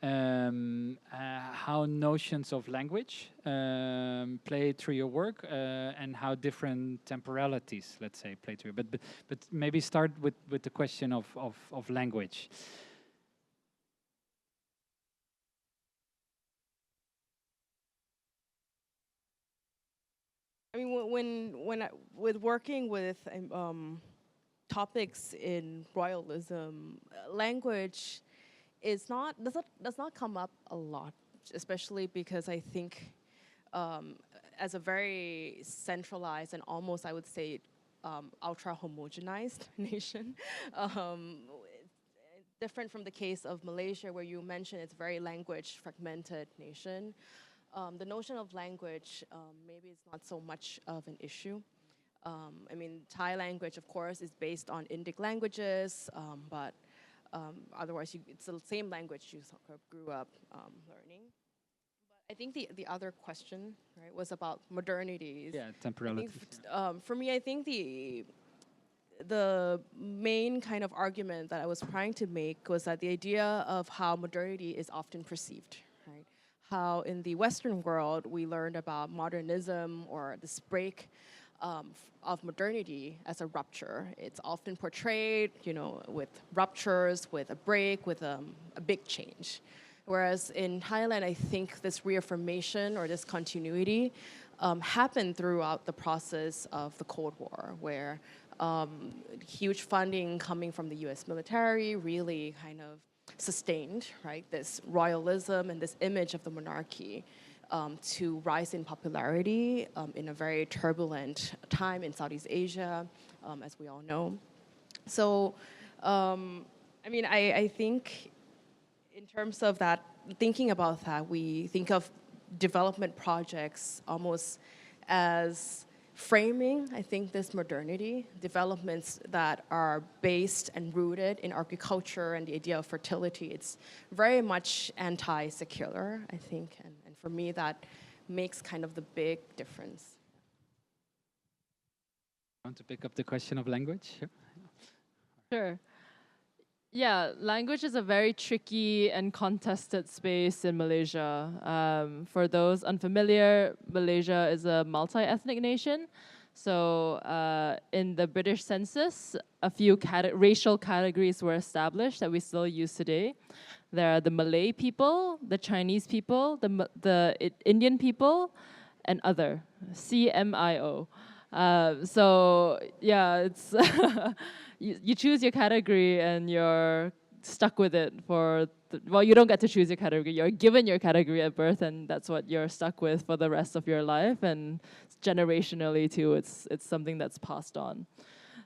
how notions of language play through your work and how different temporalities, let's say, play through. But maybe start with the question of language. I mean, with working with topics in royalism, language does not come up a lot, especially because I think as a very centralized and almost, I would say, ultra homogenized nation, different from the case of Malaysia, where you mentioned it's a very language fragmented nation. The notion of language maybe it's not so much of an issue. I mean, Thai language, of course, is based on Indic languages, but otherwise, it's the same language you grew up learning. But I think the other question, right, was about modernities. Yeah, temporalities. For me, I think the main kind of argument that I was trying to make was that the idea of how modernity is often perceived, right? How in the Western world we learned about modernism or this break of modernity as a rupture. It's often portrayed, you know, with ruptures, with a break, with a big change. Whereas in Thailand, I think this reaffirmation or this continuity happened throughout the process of the Cold War, where huge funding coming from the US military really kind of sustained, right, this royalism and this image of the monarchy to rise in popularity in a very turbulent time in Southeast Asia, as we all know. So, I mean, I think in terms of that, thinking about that, we think of development projects almost as framing, I think, this modernity, developments that are based and rooted in agriculture and the idea of fertility. It's very much anti-secular, I think, and for me, that makes kind of the big difference. Want to pick up the question of language? Sure. Yeah, language is a very tricky and contested space in Malaysia. For those unfamiliar, Malaysia is a multi-ethnic nation. So in the British census, a few racial categories were established that we still use today. There are the Malay people, the Chinese people, the Indian people, and other, CMIO. So yeah, it's you choose your category and you're stuck with it for, well, you don't get to choose your category. You're given your category at birth, and that's what you're stuck with for the rest of your life. And generationally too, it's something that's passed on.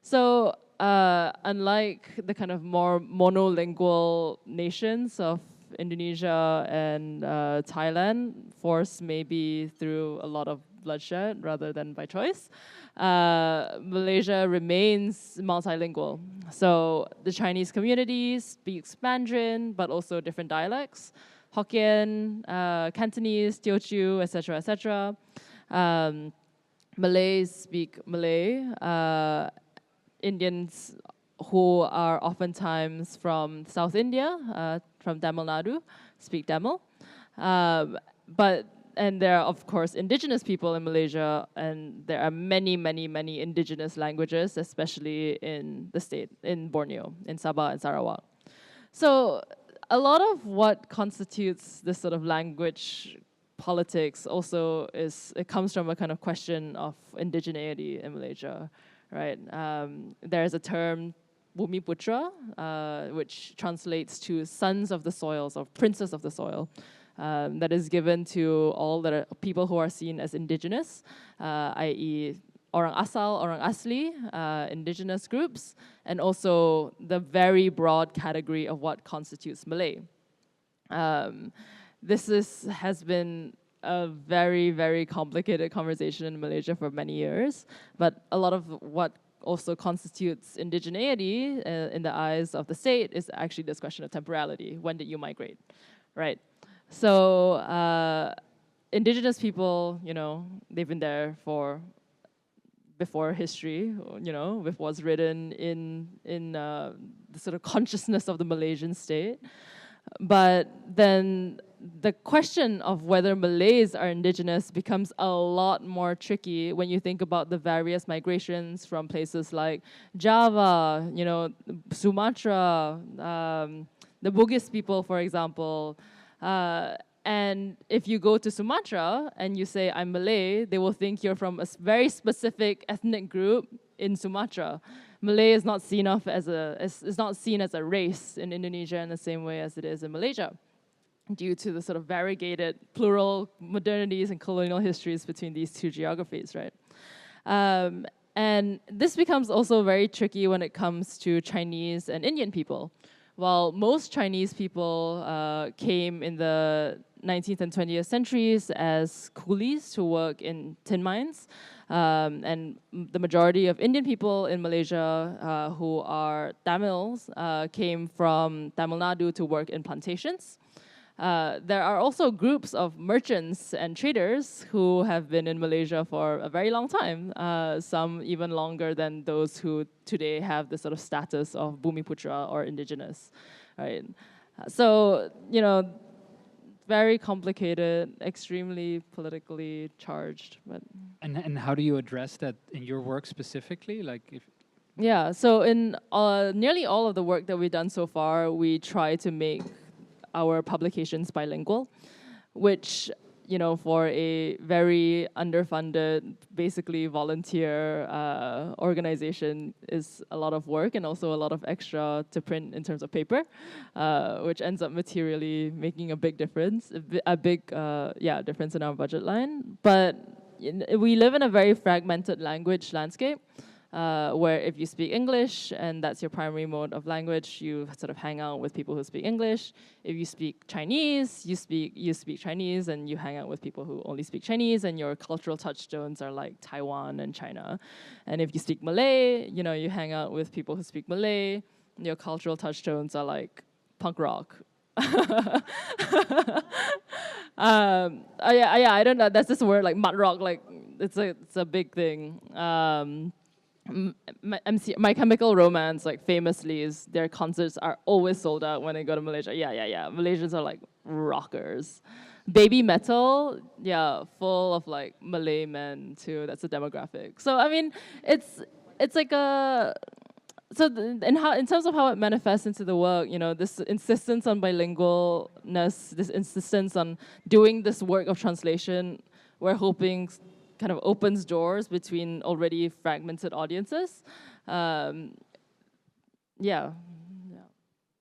So unlike the kind of more monolingual nations of Indonesia and Thailand, forced maybe through a lot of bloodshed rather than by choice, Malaysia remains multilingual. So the Chinese community speaks Mandarin, but also different dialects, Hokkien, Cantonese, Teochew, etc., etc. Malays speak Malay. Indians who are oftentimes from South India, from Tamil Nadu, speak Tamil. And there are, of course, indigenous people in Malaysia, and there are many, many, many indigenous languages, especially in the state, in Borneo, in Sabah and Sarawak. So a lot of what constitutes this sort of language politics also it comes from a kind of question of indigeneity in Malaysia, right? There's a term, Bumi Putra, which translates to sons of the soils, or princes of the soil. That is given to all the people who are seen as indigenous, i.e. Orang Asal, Orang Asli, indigenous groups, and also the very broad category of what constitutes Malay. This has been a very, very complicated conversation in Malaysia for many years, but a lot of what also constitutes indigeneity in the eyes of the state is actually this question of temporality. When did you migrate, right? So indigenous people, they've been there before history, with what's written in the sort of consciousness of the Malaysian state. But then the question of whether Malays are indigenous becomes a lot more tricky when you think about the various migrations from places like Java, Sumatra, the Bugis people, for example. And if you go to Sumatra and you say, I'm Malay, they will think you're from a very specific ethnic group in Sumatra. Malay is not seen as a race in Indonesia in the same way as it is in Malaysia, due to the sort of variegated plural modernities and colonial histories between these two geographies, right? And this becomes also very tricky when it comes to Chinese and Indian people. While most Chinese people came in the 19th and 20th centuries as coolies to work in tin mines, and the majority of Indian people in Malaysia who are Tamils came from Tamil Nadu to work in plantations. There are also groups of merchants and traders who have been in Malaysia for a very long time, some even longer than those who today have the sort of status of Bumi Putra or indigenous, right? So, very complicated, extremely politically charged. But And how do you address that in your work specifically? Yeah, so in nearly all of the work that we've done so far, we try to make our publications bilingual, which, for a very underfunded, basically volunteer organization is a lot of work and also a lot of extra to print in terms of paper, which ends up materially making a big difference, difference in our budget line. But we live in a very fragmented language landscape, where if you speak English and that's your primary mode of language, you sort of hang out with people who speak English. If you speak Chinese, you speak Chinese and you hang out with people who only speak Chinese, and your cultural touchstones are like Taiwan and China. And if you speak Malay, you hang out with people who speak Malay. Your cultural touchstones are like punk rock. I don't know. That's this word like mud rock. Like it's a big thing. My Chemical Romance, like famously, is their concerts are always sold out when they go to Malaysia. Yeah. Malaysians are like rockers. Baby Metal, yeah, full of like Malay men too. That's a demographic. So I mean, it's like a in terms of how it manifests into the work, you know, this insistence on bilingualness, this insistence on doing this work of translation, we're hoping kind of opens doors between already fragmented audiences. Yeah.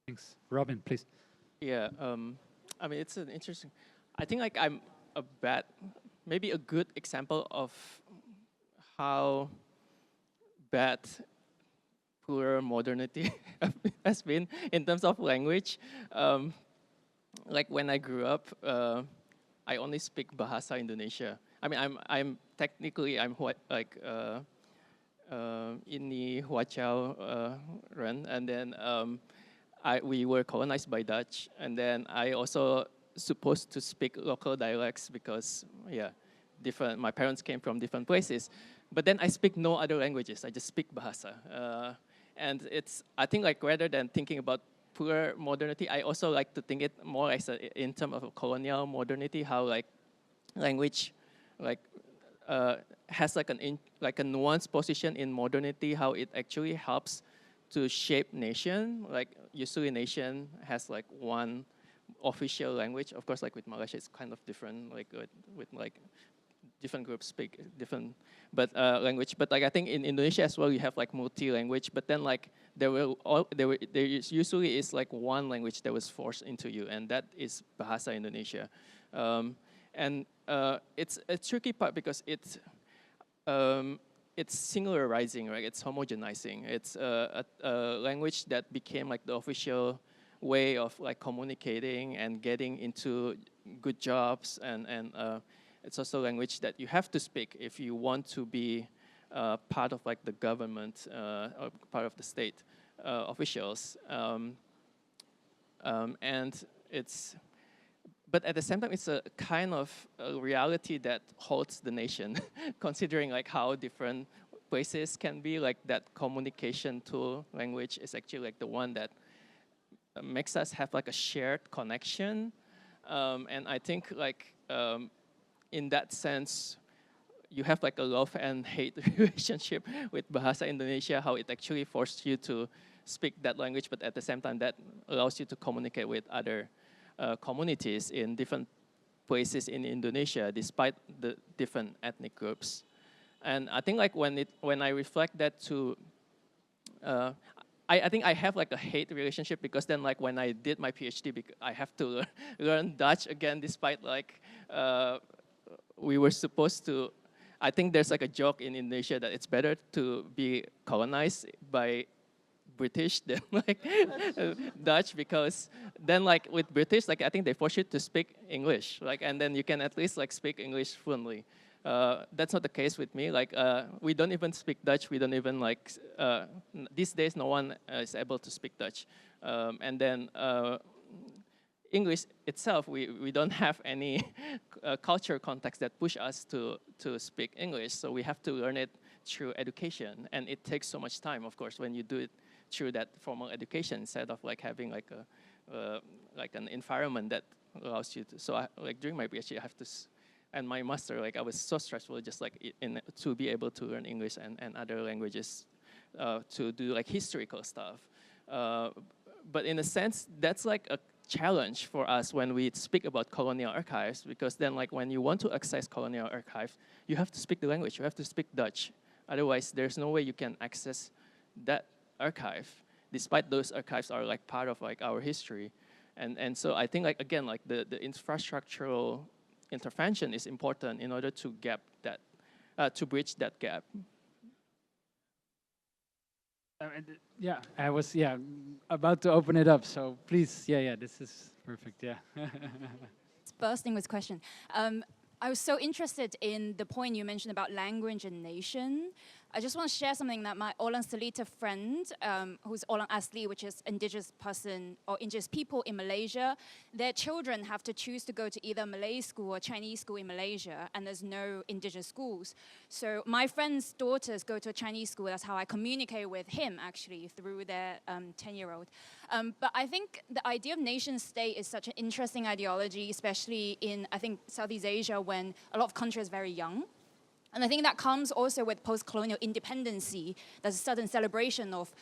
Thanks. Robin, please. Yeah, I mean, it's an interesting, I think like I'm maybe a good example of how bad poor modernity has been in terms of language. Like when I grew up, I only speak Bahasa Indonesia. I mean, I'm technically ini Huachao Ren, and then we were colonized by Dutch, and then I also supposed to speak local dialects because my parents came from different places, but then I speak no other languages. I just speak Bahasa, and I think like rather than thinking about poor modernity, I also like to think it more as in terms of colonial modernity, how like language has like a nuanced position in modernity, how it actually helps to shape nation. Like usually nation has like one official language. Of course, like with Malaysia, it's kind of different. Like with like different groups speak different language. But like I think in Indonesia as well, you have like multi-language. But then like there usually is like one language that was forced into you, and that is Bahasa Indonesia. And it's a tricky part because it's singularizing, right? It's homogenizing. It's a language that became like the official way of like communicating and getting into good jobs, and it's also a language that you have to speak if you want to be part of like the government or part of the state officials, and it's. But at the same time, it's a kind of a reality that holds the nation, considering like how different places can be. Like that communication tool language is actually like the one that makes us have like a shared connection. And I think like in that sense, you have like a love and hate relationship with Bahasa Indonesia, how it actually forced you to speak that language, but at the same time that allows you to communicate with other communities in different places in Indonesia, despite the different ethnic groups. And I think like when I reflect that to, I think I have like a hate relationship, because then like when I did my PhD, I have to learn Dutch again, despite like we were supposed to. I think there's like a joke in Indonesia that it's better to be colonized by British than like Dutch, because then like with British, like I think they force you to speak English, like, and then you can at least like speak English fluently. That's not the case with me. Like we don't even speak Dutch. We don't even like these days. No one is able to speak Dutch, and then English itself. We don't have any culture context that push us to speak English. So we have to learn it through education, and it takes so much time. Of course, when you do it through that formal education, instead of like having like a like an environment that allows you to. So like during my PhD, I have to. And my master, like I was so stressful, just like to be able to learn English and other languages, to do like historical stuff. But in a sense, that's like a challenge for us when we speak about colonial archives, because then like when you want to access colonial archives, you have to speak the language, you have to speak Dutch. Otherwise, there's no way you can access that archive, despite those archives are like part of like our history. And so I think like, again, like the infrastructural intervention is important in order to gap that, to bridge that gap. Yeah, I was about to open it up. So please, this is perfect. Yeah. It's bursting with question. I was so interested in the point you mentioned about language and nation. I just want to share something that my Orang Selita friend, who's Orang Asli, which is indigenous person or indigenous people in Malaysia, their children have to choose to go to either Malay school or Chinese school in Malaysia, and there's no indigenous schools. So my friend's daughters go to a Chinese school. That's how I communicate with him, actually, through their 10-year-old. But I think the idea of nation state is such an interesting ideology, especially in, I think, Southeast Asia, when a lot of countries are very young. And I think that comes also with post-colonial independency. There's a sudden celebration of,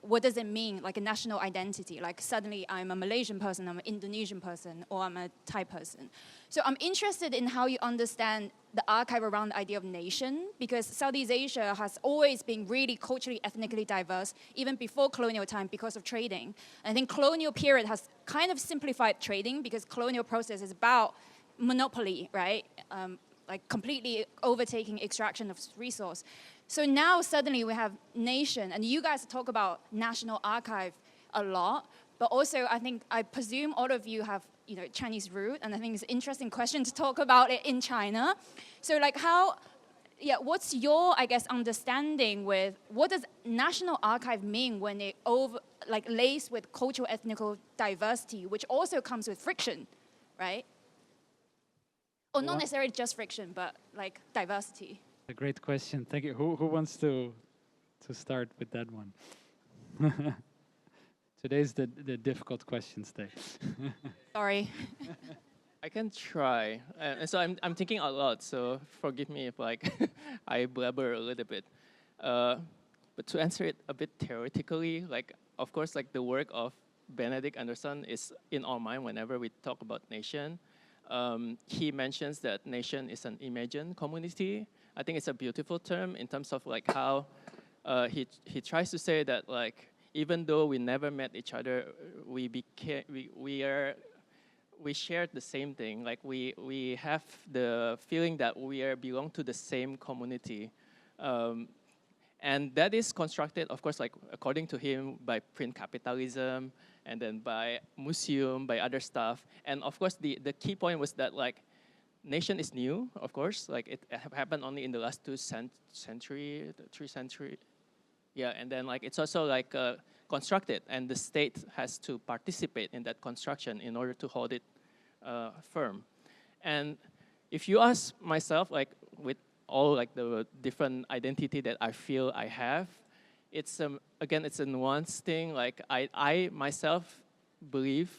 what does it mean, like a national identity? Like suddenly I'm a Malaysian person, I'm an Indonesian person, or I'm a Thai person. So I'm interested in how you understand the archive around the idea of nation, because Southeast Asia has always been really culturally, ethnically diverse, even before colonial time because of trading. And I think colonial period has kind of simplified trading because colonial process is about monopoly, right? Like completely overtaking extraction of resource. So now suddenly we have nation, and you guys talk about National Archive a lot, but also I presume all of you have Chinese root, and I think it's an interesting question to talk about it in China. So like what's your, I guess, understanding with what does National Archive mean when it laced with cultural ethnical diversity, which also comes with friction, right? Or not necessarily just friction, but like diversity. A great question. Thank you. Who wants to start with that one? Today's the difficult questions day. Sorry. I can try. And so I'm thinking a lot, so forgive me if I blabber a little bit. But to answer it a bit theoretically, of course, the work of Benedict Anderson is in our mind whenever we talk about nation. He mentions that nation is an imagined community. I think it's a beautiful term in terms of how he tries to say that even though we never met each other, we shared the same thing. We have the feeling that we belong to the same community. And that is constructed, of course, according to him, by print capitalism, and then by museum, by other stuff. And of course, the key point was that nation is new, of course. It happened only in the last 3 centuries. Yeah, and then it's also constructed, and the state has to participate in that construction in order to hold it firm. And if you ask myself, with all the different identity that I feel I have, it's again, it's a nuanced thing. I myself believe,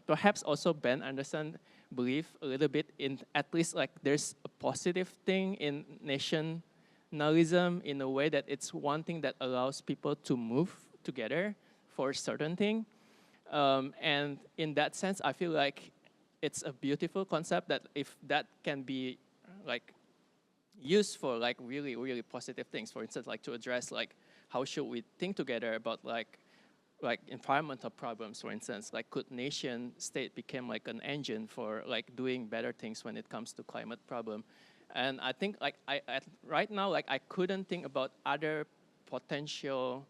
perhaps also Ben Anderson believe a little bit in at least there's a positive thing in nationalism in a way that it's one thing that allows people to move together for a certain thing. And in that sense, I feel it's a beautiful concept that if that can be used for really, really positive things, for instance, to address how should we think together about environmental problems, for instance, could nation state become an engine for doing better things when it comes to climate problem. And I think right now I couldn't think about other potential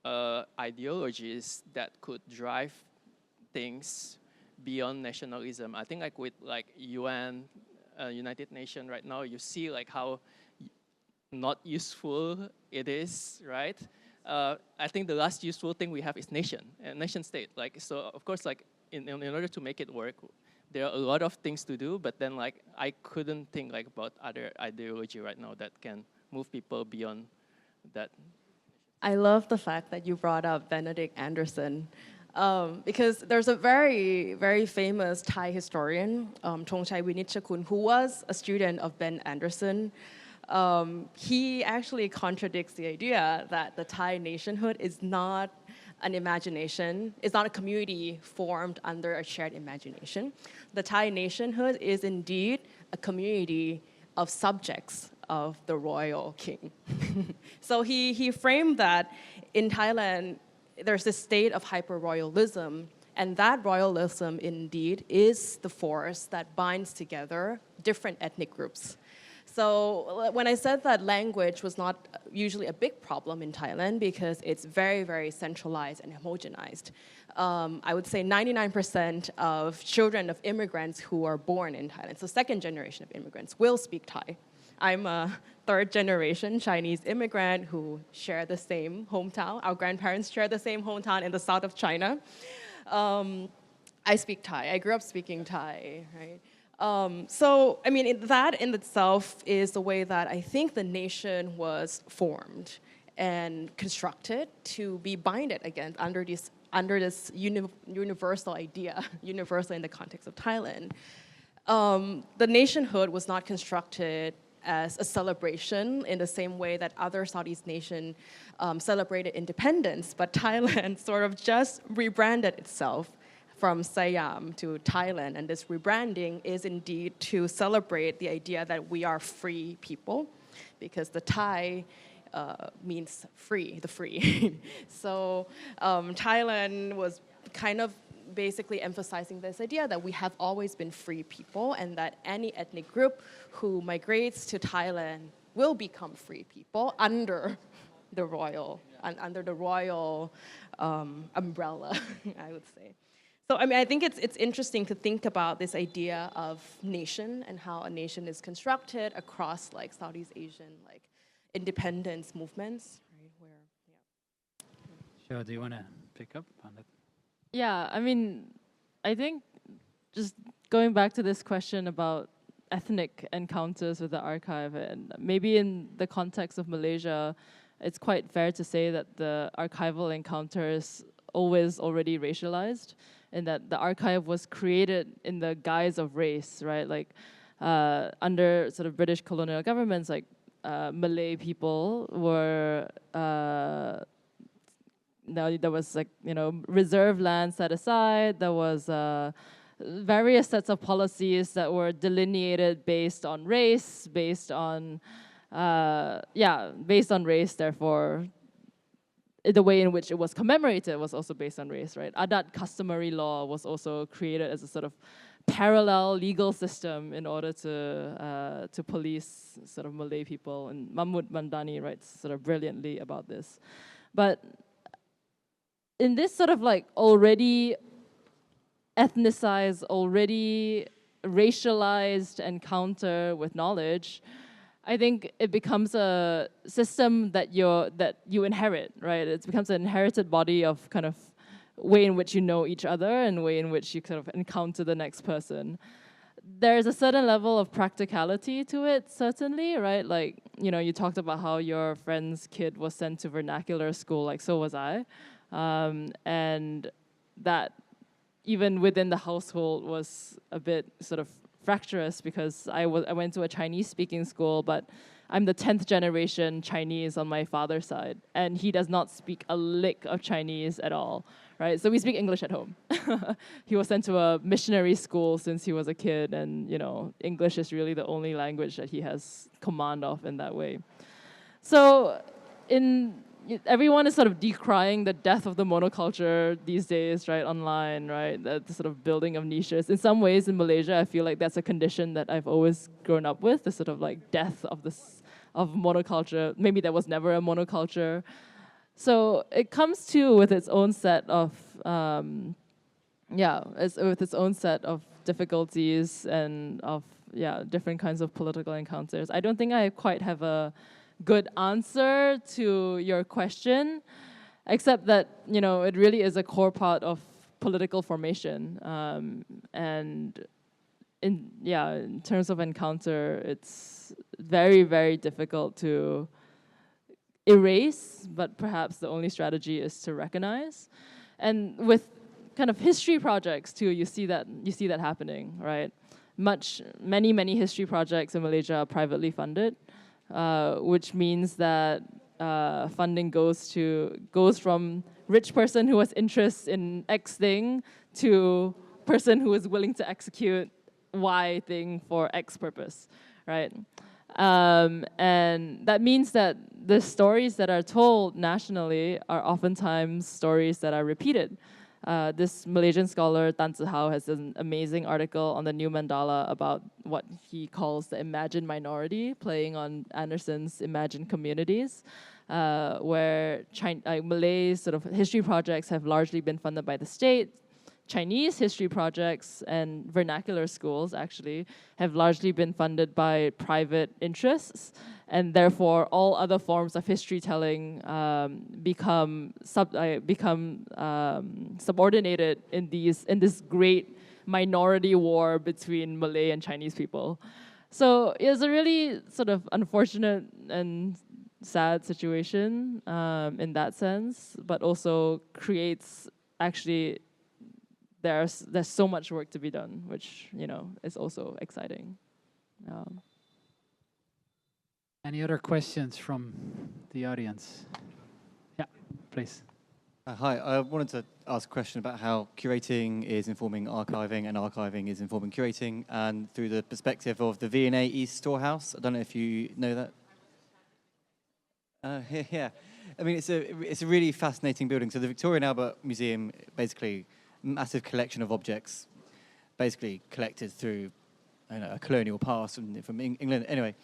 ideologies that could drive things beyond nationalism. I think with UN, United Nations right now, you see how not useful it is, right? I think the last useful thing we have is nation state. So of course, in order to make it work, there are a lot of things to do, but then I couldn't think about other ideology right now that can move people beyond that. I love the fact that you brought up Benedict Anderson, because there's a very, very famous Thai historian, Thongchai Winichakul, who was a student of Ben Anderson. He actually contradicts the idea that the Thai nationhood is not an imagination, it's not a community formed under a shared imagination. The Thai nationhood is indeed a community of subjects of the royal king. So he framed that in Thailand, there's this state of hyper-royalism, and that royalism indeed is the force that binds together different ethnic groups. So when I said that language was not usually a big problem in Thailand because it's very, very centralized and homogenized, I would say 99% of children of immigrants who are born in Thailand, so second generation of immigrants, will speak Thai. I'm a third-generation Chinese immigrant who share the same hometown. Our grandparents share the same hometown in the south of China. I speak Thai. I grew up speaking Thai, right? So, I mean, that in itself is the way that I think the nation was formed and constructed to be binded again under this universal idea, universal in the context of Thailand. The nationhood was not constructed as a celebration in the same way that other Southeast nations celebrated independence, but Thailand sort of just rebranded itself from Siam to Thailand, and this rebranding is indeed to celebrate the idea that we are free people, because the Thai means free, the free. So Thailand was kind of basically emphasizing this idea that we have always been free people, and that any ethnic group who migrates to Thailand will become free people under the royal umbrella, I would say. So I mean, I think it's interesting to think about this idea of nation and how a nation is constructed across like Southeast Asian like independence movements, right? Sheau, do you want to pick up on it? Yeah, I mean, I think just going back to this question about ethnic encounters with the archive, and maybe in the context of Malaysia, it's quite fair to say that the archival encounter is always already racialized, and that the archive was created in the guise of race, right? Like under sort of British colonial governments, like Malay people were now there was like, you know, reserve land set aside. There was various sets of policies that were delineated based on race, based on race. Therefore, the way in which it was commemorated was also based on race, right? Adat customary law was also created as a sort of parallel legal system in order to police sort of Malay people. And Mahmud Mandani writes sort of brilliantly about this. But in this sort of like already ethnicized, already racialized encounter with knowledge, I think it becomes a system that you inherit, right? It becomes an inherited body of kind of way in which you know each other and way in which you kind of encounter the next person. There's a certain level of practicality to it, certainly, right? Like, you know, you talked about how your friend's kid was sent to vernacular school, like so was I. And that even within the household was a bit sort of fractious, because I went to a Chinese-speaking school, but I'm the 10th generation Chinese on my father's side, and he does not speak a lick of Chinese at all, right? So we speak English at home. He was sent to a missionary school since he was a kid, and you know, English is really the only language that he has command of in that way. So everyone is sort of decrying the death of the monoculture these days, right, online, right, the sort of building of niches. In some ways in Malaysia, I feel like that's a condition that I've always grown up with, the sort of like death of monoculture. Maybe there was never a monoculture. So it comes too with its own set of, with its own set of difficulties and of, different kinds of political encounters. I don't think I quite have a good answer to your question, except that, you know, it really is a core part of political formation. And in terms of encounter, it's very, very difficult to erase, but perhaps the only strategy is to recognize. And with kind of history projects too, you see that happening, right? Many history projects in Malaysia are privately funded. Which means that funding goes from rich person who has interest in X thing to person who is willing to execute Y thing for X purpose, right? And that means that the stories that are told nationally are oftentimes stories that are repeated. This Malaysian scholar, Tan Zihao, has an amazing article on the New Mandala about what he calls the imagined minority, playing on Anderson's imagined communities, where Malay sort of history projects have largely been funded by the state. Chinese history projects and vernacular schools actually have largely been funded by private interests, and therefore all other forms of history telling become subordinated in this great minority war between Malay and Chinese people. So it's a really sort of unfortunate and sad situation in that sense, but also creates actually there's so much work to be done, which is also exciting. Any other questions from the audience? Yeah, please. Hi, I wanted to ask a question about how curating is informing archiving and archiving is informing curating, and through the perspective of the V&A East Storehouse. I don't know if you know that. Yeah, I mean, it's a really fascinating building. So the Victorian Albert Museum, basically massive collection of objects, basically collected through a colonial past from England. Anyway,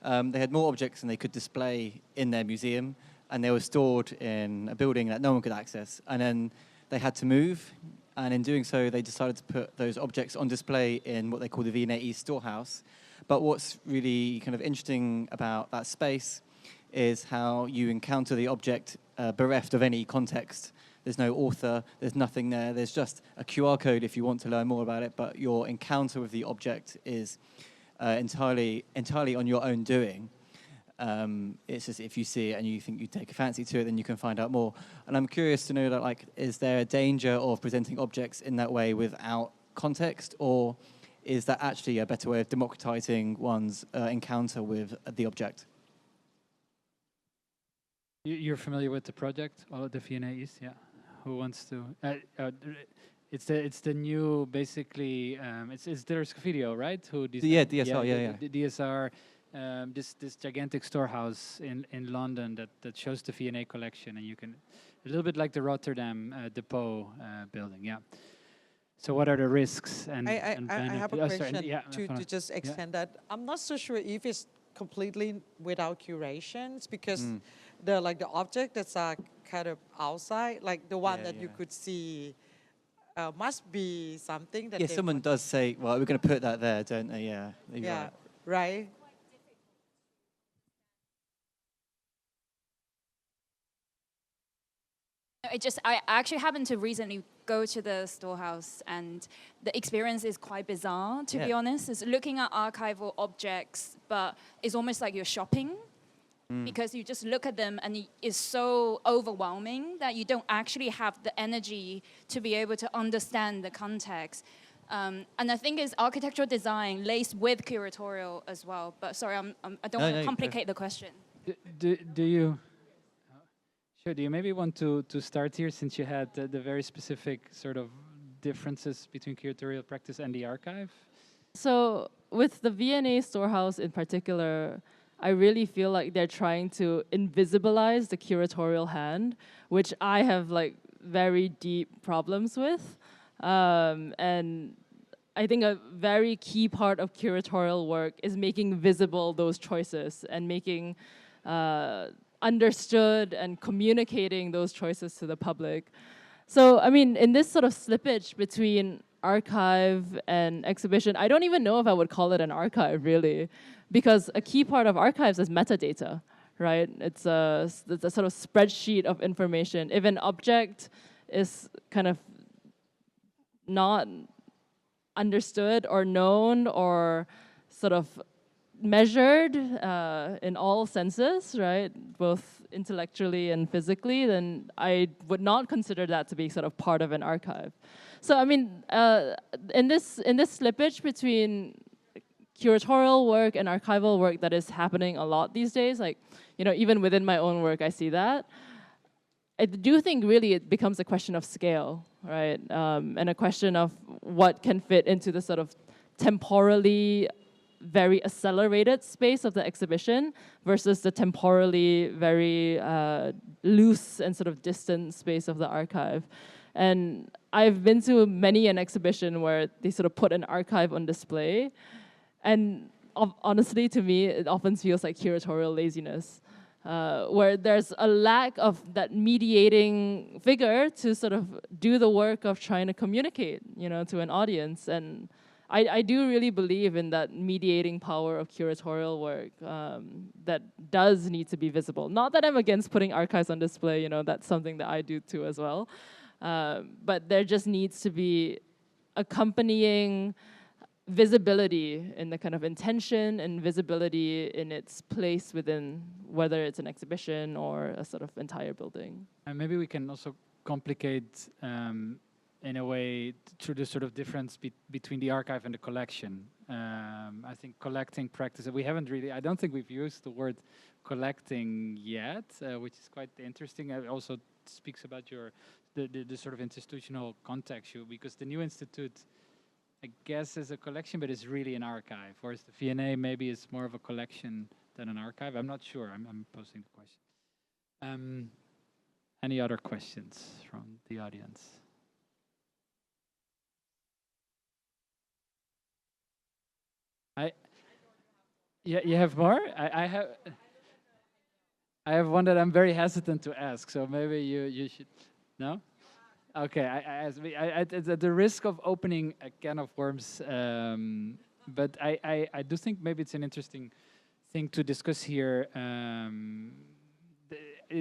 they had more objects than they could display in their museum, and they were stored in a building that no one could access. And then they had to move, and in doing so, they decided to put those objects on display in what they call the V&A East Storehouse. But what's really kind of interesting about that space is how you encounter the object bereft of any context. There's no author, there's nothing there, there's just a QR code if you want to learn more about it, but your encounter with the object is entirely on your own doing. It's just if you see it and you think you take a fancy to it, then you can find out more. And I'm curious to know that, like, is there a danger of presenting objects in that way without context, or is that actually a better way of democratizing one's encounter with the object? You're familiar with the project, the V&A East, yeah? Who wants to? It's the new, basically. There's video, right? Who yeah, DSR, yeah. The DSR, this gigantic storehouse in London that shows the V&A collection, and you can a little bit like the Rotterdam depot building, yeah. So what are the risks and I have a question to just extend that. I'm not so sure if it's completely without curations, because the object that's kind of outside, like the one that you could see, must be something that someone does say, well, we're going to put that there, don't they? Yeah, right. I actually happened to recently go to the storehouse, and the experience is quite bizarre, to be honest. It's looking at archival objects, but it's almost like you're shopping, because you just look at them and it's so overwhelming that you don't actually have the energy to be able to understand the context. And I think it's architectural design laced with curatorial as well. But sorry, I don't want to complicate the question. Do you? Sure. Do you maybe want to start here, since you had the very specific sort of differences between curatorial practice and the archive? So with the V&A Storehouse in particular, I really feel like they're trying to invisibilize the curatorial hand, which I have very deep problems with. And I think a very key part of curatorial work is making visible those choices and making understood and communicating those choices to the public. So, I mean, in this sort of slippage between archive and exhibition, I don't even know if I would call it an archive, really, because a key part of archives is metadata, right? It's a sort of spreadsheet of information. If an object is kind of not understood or known or sort of measured in all senses, right, both intellectually and physically, then I would not consider that to be sort of part of an archive. So I mean, in this slippage between curatorial work and archival work that is happening a lot these days, even within my own work, I see that. I do think really it becomes a question of scale, right, and a question of what can fit into the sort of temporally very accelerated space of the exhibition versus the temporally very loose and sort of distant space of the archive. And I've been to many an exhibition where they sort of put an archive on display, and honestly, to me, it often feels like curatorial laziness. where there's a lack of that mediating figure to sort of do the work of trying to communicate, to an audience. And I do really believe in that mediating power of curatorial work that does need to be visible. Not that I'm against putting archives on display, that's something that I do too as well. But there just needs to be accompanying visibility in the kind of intention and visibility in its place within, whether it's an exhibition or a sort of entire building. And maybe we can also complicate in a way through the sort of difference between the archive and the collection. I think collecting practices, we haven't really, I don't think we've used the word collecting yet, which is quite interesting. It also speaks about the sort of institutional context, because the new institute, I guess, is a collection, but it's really an archive. Whereas the V&A maybe is more of a collection than an archive. I'm not sure. I'm posing the question. Any other questions from the audience? Yeah, you have more? I have one that I'm very hesitant to ask, so maybe you should. No? Okay, at the risk of opening a can of worms, but I do think maybe it's an interesting thing to discuss here,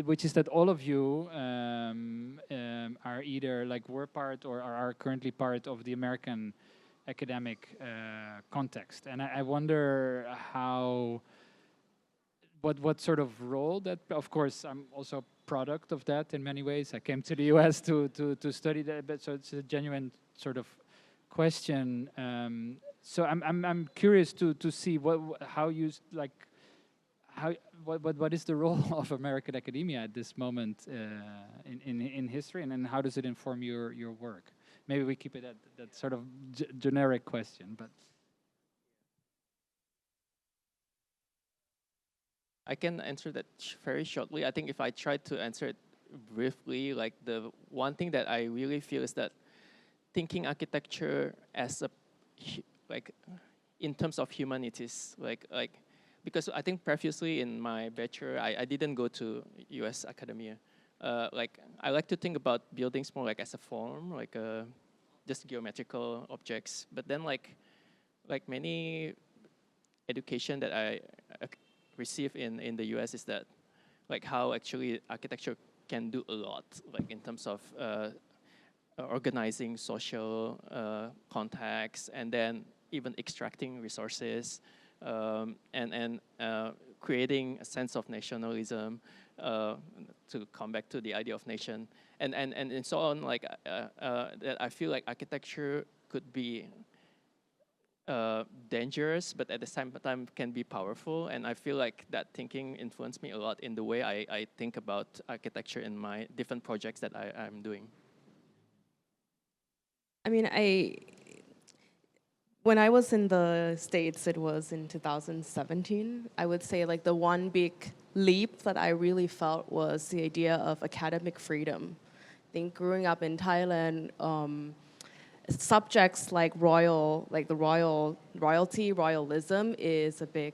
which is that all of you are either were part or are currently part of the American academic context, and I wonder what sort of role that, of course, I'm also product of that in many ways. I came to the US to study that, but so it's a genuine sort of question. So I'm curious to see what is the role of American academia at this moment in history, and then how does it inform your work? Maybe we keep it at that sort of generic question, but. I can answer that very shortly. I think if I try to answer it briefly, the one thing that I really feel is that thinking architecture as in terms of humanities, because I think previously in my bachelor, I didn't go to US academia. I like to think about buildings more as a form, just geometrical objects. But then many education that I receive in the US is that how actually architecture can do a lot, in terms of organizing social contacts, and then even extracting resources, and creating a sense of nationalism, to come back to the idea of nation, and so on. That I feel architecture could be dangerous, but at the same time can be powerful. And I feel that thinking influenced me a lot in the way I think about architecture in my different projects that I'm doing. I mean, when I was in the States, it was in 2017. I would say the one big leap that I really felt was the idea of academic freedom. I think growing up in Thailand, subjects like the royalism is a big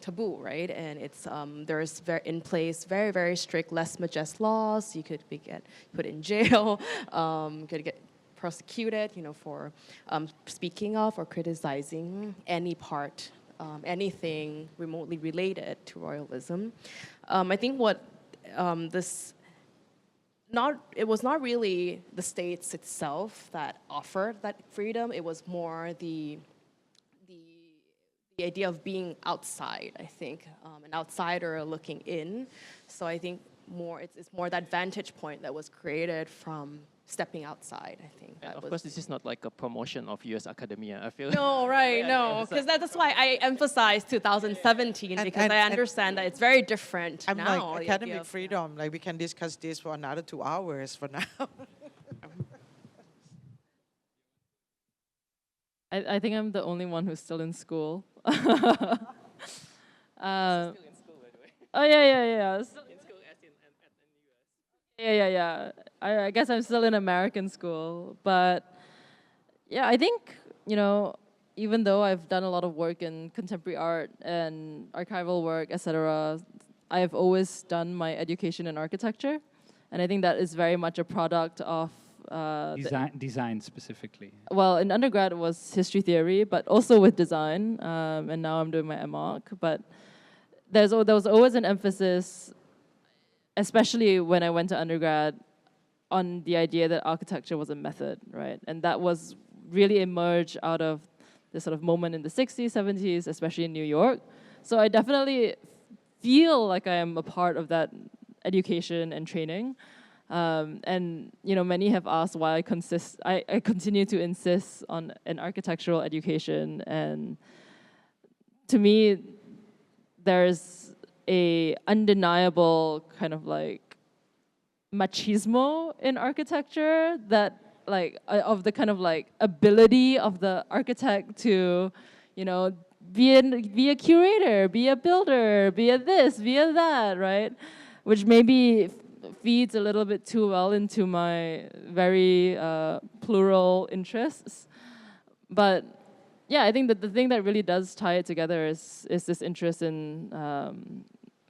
taboo, right? And it's there's in place very, very strict lèse majesté laws. You could get put in jail, could get prosecuted, for speaking of or criticizing any part, anything remotely related to royalism. I think what it was not really the states itself that offered that freedom. It was more the idea of being outside, I think, an outsider looking in. So I think it's more that vantage point that was created from stepping outside, I think. Of course, this is not a promotion of US academia. I feel. No, right, no, because that's why I emphasized 2017, because I understand that it's very different I'm now. Academic freedom, we can discuss this for another 2 hours for now. I think I'm the only one who's still in school. Still in school, by the way. Oh, yeah. In school as in the US. Yeah. I guess I'm still in American school, but yeah, I think, even though I've done a lot of work in contemporary art and archival work, etc., I've always done my education in architecture. And I think that is very much a product of design specifically. Well, in undergrad it was history theory, but also with design. And now I'm doing my MArch. But there was always an emphasis, especially when I went to undergrad, on the idea that architecture was a method, right? And that was really emerged out of this sort of moment in the 60s, 70s, especially in New York. So I definitely feel like I am a part of that education and training. And many have asked why I continue to insist on an architectural education. And to me, there's a undeniable kind of like machismo in architecture that of the kind of like ability of the architect to, be a curator, be a builder, be a this, be a that, right? Which maybe feeds a little bit too well into my very plural interests. But yeah, I think that the thing that really does tie it together is this interest in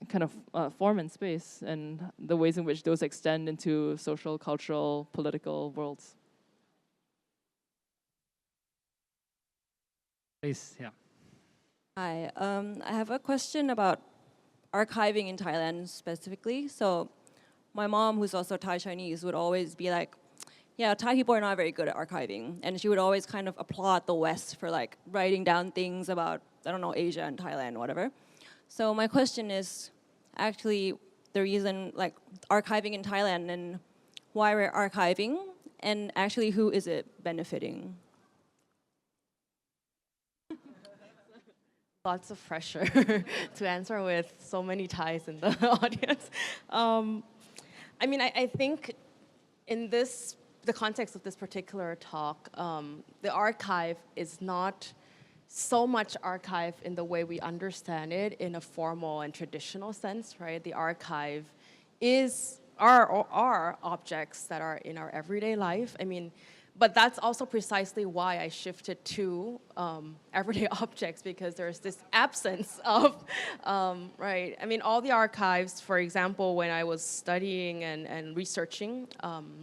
kind of form and space and the ways in which those extend into social, cultural, political worlds. Please, yeah. Hi, I have a question about archiving in Thailand specifically. So my mom, who's also Thai Chinese, would always be like, yeah, Thai people are not very good at archiving. And she would always kind of applaud the West for like writing down things about, I don't know, Asia and Thailand, whatever. So my question is actually the reason like archiving in Thailand and why we're archiving and actually who is it benefiting? Lots of pressure to answer with so many Thais in the audience. I mean, I think in the context of this particular talk, the archive is not so much archive in the way we understand it in a formal and traditional sense, right? The archive are objects that are in our everyday life. I mean, but that's also precisely why I shifted to everyday objects, because there's this absence of, right? I mean, all the archives, for example, when I was studying and researching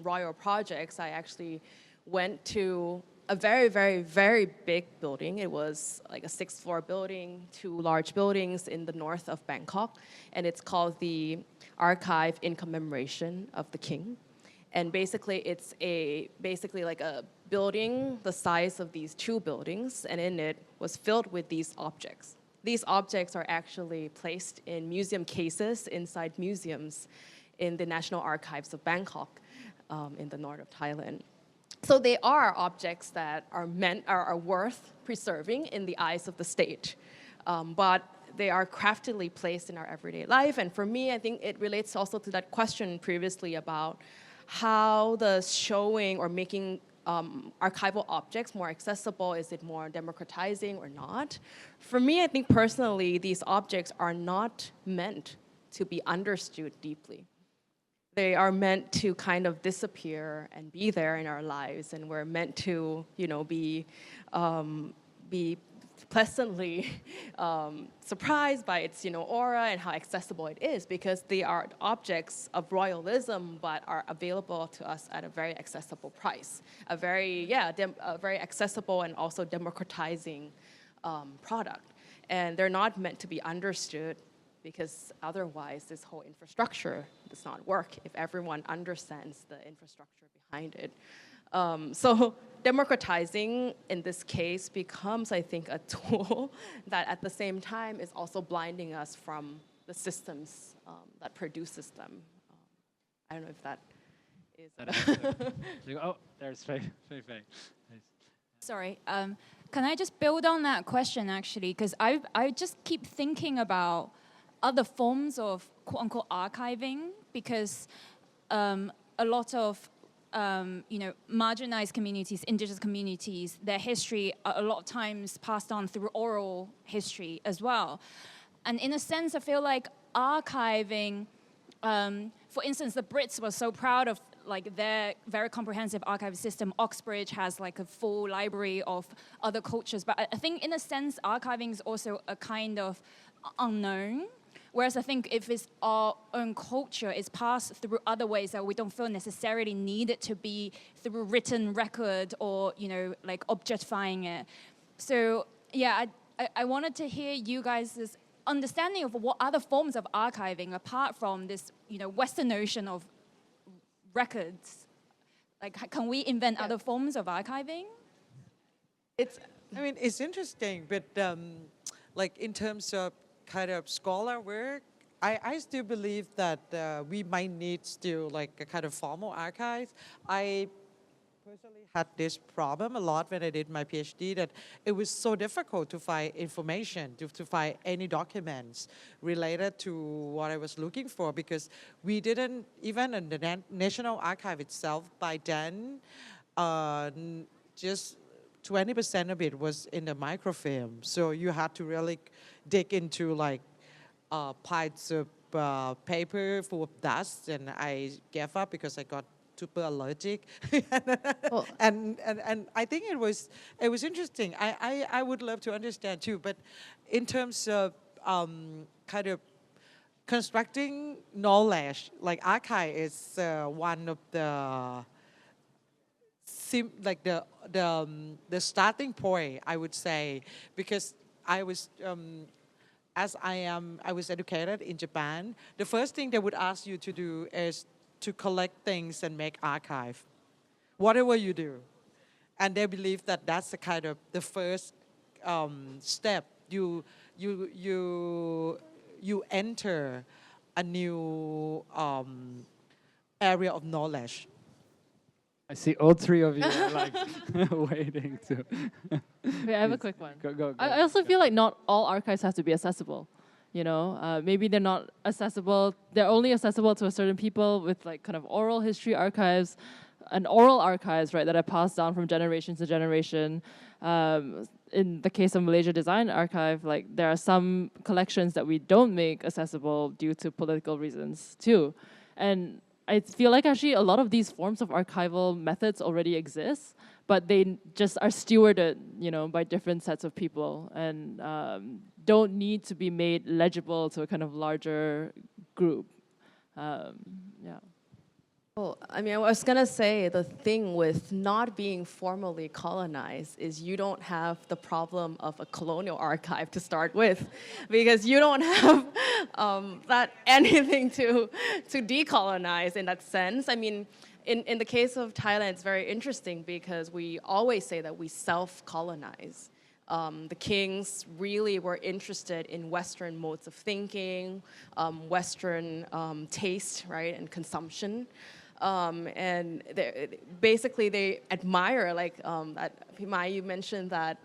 royal projects, I actually went to a very, very, very big building. It was like a 6th-floor building, 2 large buildings in the north of Bangkok, and it's called the Archive in Commemoration of the King. And basically, it's basically like a building the size of these 2 buildings, and in it was filled with these objects. These objects are actually placed in museum cases inside museums in the National Archives of Bangkok in the north of Thailand. So they are objects that are worth preserving in the eyes of the state, but they are craftily placed in our everyday life. And for me, I think it relates also to that question previously about how the showing or making archival objects more accessible, is it more democratizing or not? For me, I think personally, these objects are not meant to be understood deeply. They are meant to kind of disappear and be there in our lives, and we're meant to, be pleasantly surprised by its, aura and how accessible it is, because they are objects of royalism, but are available to us at a very accessible price, a very accessible and also democratizing product. And they're not meant to be understood, because otherwise this whole infrastructure does not work if everyone understands the infrastructure behind it. So democratizing in this case becomes, I think, a tool that at the same time is also blinding us from the systems that produces them. I don't know if that is... Oh, there's Fei. Sorry, can I just build on that question actually? Because I just keep thinking about other forms of quote-unquote archiving, because a lot of marginalized communities, indigenous communities, their history are a lot of times passed on through oral history as well. And in a sense, I feel like archiving, for instance, the Brits were so proud of like their very comprehensive archive system. Oxbridge has like a full library of other cultures. But I think in a sense, archiving is also a kind of unknown, Whereas I think if it's our own culture, it's passed through other ways that we don't feel necessarily need it to be through written record or, you know, like objectifying it. So yeah, I wanted to hear you guys' understanding of what other forms of archiving, apart from this, you know, Western notion of records. Like, can we invent other forms of archiving? I mean, it's interesting, but like in terms of kind of scholar work, I still believe that we might need still like a kind of formal archive. I personally had this problem a lot when I did my PhD, that it was so difficult to find information, to find any documents related to what I was looking for, because we didn't, even in the National Archive itself, by then, just 20% of it was in the microfilm. So you had to really dig into like piles of paper full of dust, and I gave up because I got super allergic. and I think it was interesting. I would love to understand too, but in terms of kind of constructing knowledge, like archive is one of the the starting point, I would say, because I was I was educated in Japan. The first thing they would ask you to do is to collect things and make archive, whatever you do. And they believe that that's the kind of the first step. You enter a new area of knowledge. I see all three of you are like waiting to. Wait, I have a quick one. Go. I also feel like not all archives have to be accessible. You know, maybe they're not accessible. They're only accessible to a certain people with like kind of oral history archives and oral archives, right, that are passed down from generation to generation. In the case of Malaysia Design Archive, like there are some collections that we don't make accessible due to political reasons too. And I feel like actually a lot of these forms of archival methods already exist, but they just are stewarded, you know, by different sets of people and don't need to be made legible to a kind of larger group. Yeah. Well, I mean, I was gonna say the thing with not being formally colonized is you don't have the problem of a colonial archive to start with, because you don't have that anything to decolonize in that sense. I mean, in the case of Thailand, it's very interesting because we always say that we self-colonize. The kings really were interested in Western modes of thinking, Western taste, right, and consumption. And basically they admire, like that Pimai, you mentioned that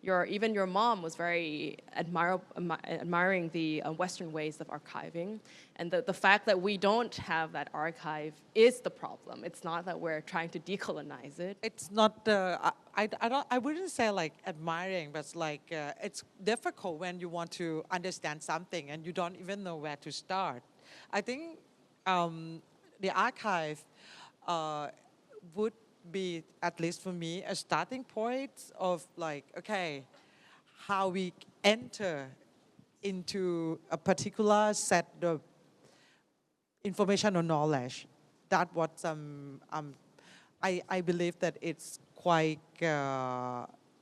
even your mom was very admiring the Western ways of archiving, and the fact that we don't have that archive is the problem. It's not that we're trying to decolonize it. It's not. I wouldn't say like admiring, but it's like it's difficult when you want to understand something and you don't even know where to start. I think. The archive would be, at least for me, a starting point of like, okay, how we enter into a particular set of information or knowledge. That what I believe that it's quite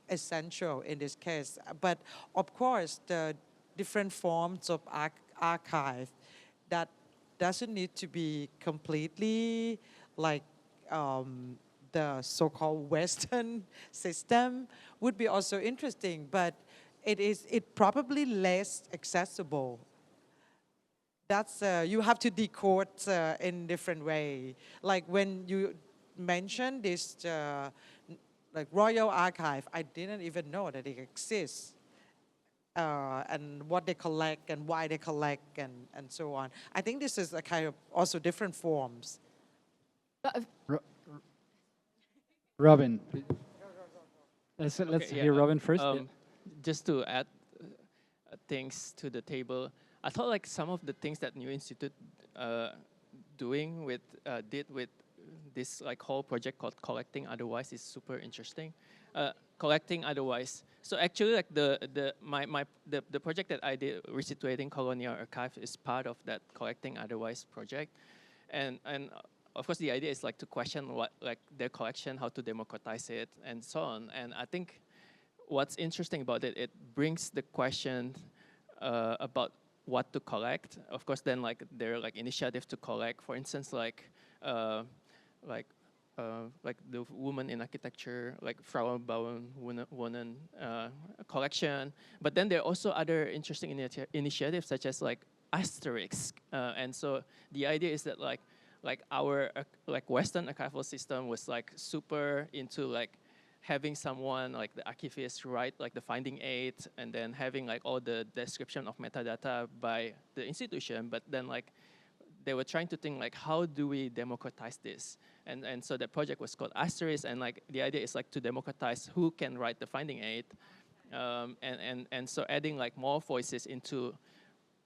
essential in this case. But of course, the different forms of archive that doesn't need to be completely like the so-called Western system would be also interesting, but it probably less accessible. That's you have to decode in different way. Like when you mentioned this like Royal Archive, I didn't even know that it exists. And what they collect and why they collect and so on. I think this is a kind of also different forms. Robin, let's hear Robin first. Just to add things to the table, I thought like some of the things that New Institute did with this like whole project called Collecting Otherwise is super interesting. Collecting Otherwise. So actually, like the project that I did, Resituating Colonial Archive, is part of that Collecting Otherwise project, and of course the idea is like to question what like their collection, how to democratize it, and so on. And I think what's interesting about it, it brings the question about what to collect. Of course, then like there are like initiatives to collect. For instance, like the woman in architecture, like Frauenbauen Wohnen collection. But then there are also other interesting initiatives such as like Asterix. And so the idea is that like our like Western archival system was like super into like having someone like the archivist write like the finding aid and then having like all the description of metadata by the institution, but then like they were trying to think like how do we democratize this, and so the project was called Asterisk, and like the idea is like to democratize who can write the finding aid, and so adding like more voices into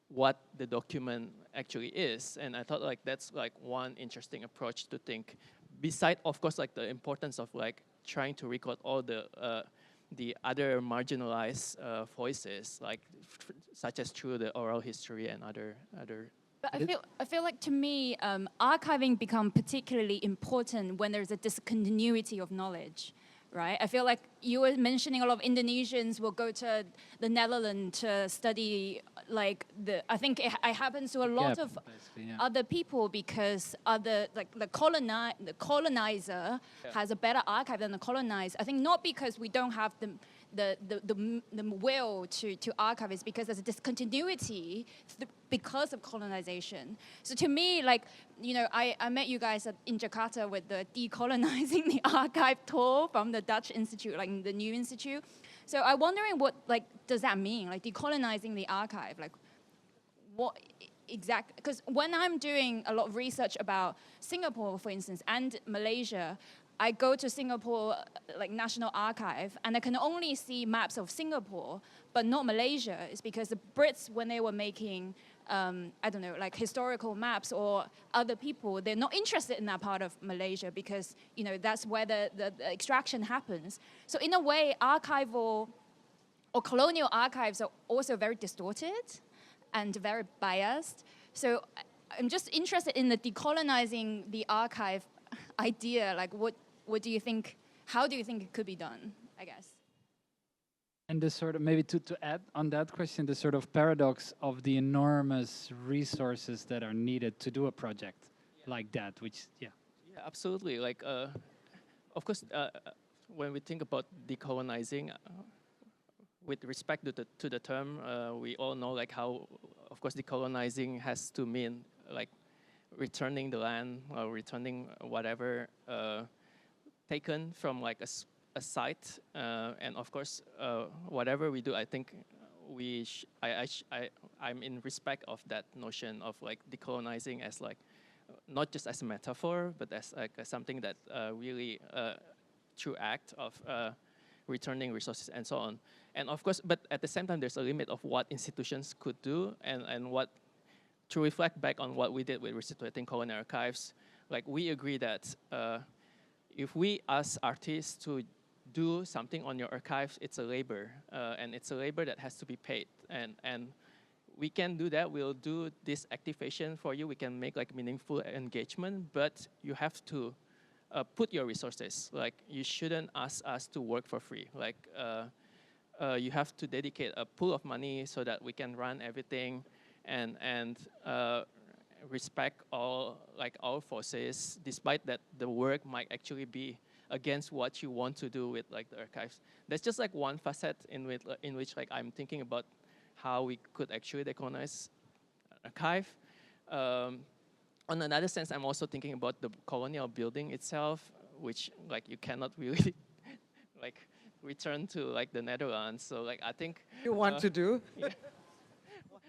what the document actually is. And I thought like that's like one interesting approach to think, beside of course like the importance of like trying to record all the other marginalized voices, like such as through the oral history and other. But I feel like to me, archiving become particularly important when there's a discontinuity of knowledge, right? I feel like you were mentioning a lot of Indonesians will go to the Netherlands to study like I think it happens to a lot of other people because the colonizer has a better archive than the colonized. I think not because we don't have the will to archive, is because there's a discontinuity because of colonization. So to me, like, you know, I met you guys in Jakarta with the Decolonizing the Archive tour from the Dutch Institute, like the new institute. So I'm wondering what, like, does that mean? Like decolonizing the archive, like what exactly? Because when I'm doing a lot of research about Singapore, for instance, and Malaysia, I go to Singapore, like National Archive, and I can only see maps of Singapore, but not Malaysia. It's because the Brits, when they were making, I don't know, like historical maps or other people, they're not interested in that part of Malaysia because, you know, that's where the extraction happens. So in a way, archival or colonial archives are also very distorted and very biased. So I'm just interested in the decolonizing the archive idea. Like what do you think, how do you think it could be done, I guess? And the sort of, maybe to add on that question, the sort of paradox of the enormous resources that are needed to do a project like that, which, Yeah, absolutely. Like, of course, when we think about decolonizing, with respect to the term, we all know like how, of course, decolonizing has to mean like returning the land or returning whatever taken from like a site, and of course, whatever we do, I think I'm in respect of that notion of like decolonizing as like not just as a metaphor, but as like something that really true act of returning resources and so on. And of course, but at the same time, there's a limit of what institutions could do, and what, to reflect back on what we did with Resituating Colonial Archives, like we agree that if we ask artists to do something on your archives, it's a labor, and it's a labor that has to be paid. And we can do that. We'll do this activation for you. We can make like meaningful engagement, but you have to put your resources. Like you shouldn't ask us to work for free. Like you have to dedicate a pool of money so that we can run everything, and respect all forces, despite that the work might actually be against what you want to do with like the archives. That's just like one facet in which like I'm thinking about how we could actually decolonize archive. On another sense, I'm also thinking about the colonial building itself, which like you cannot really like return to like the Netherlands. So like I think you want to do. Yeah.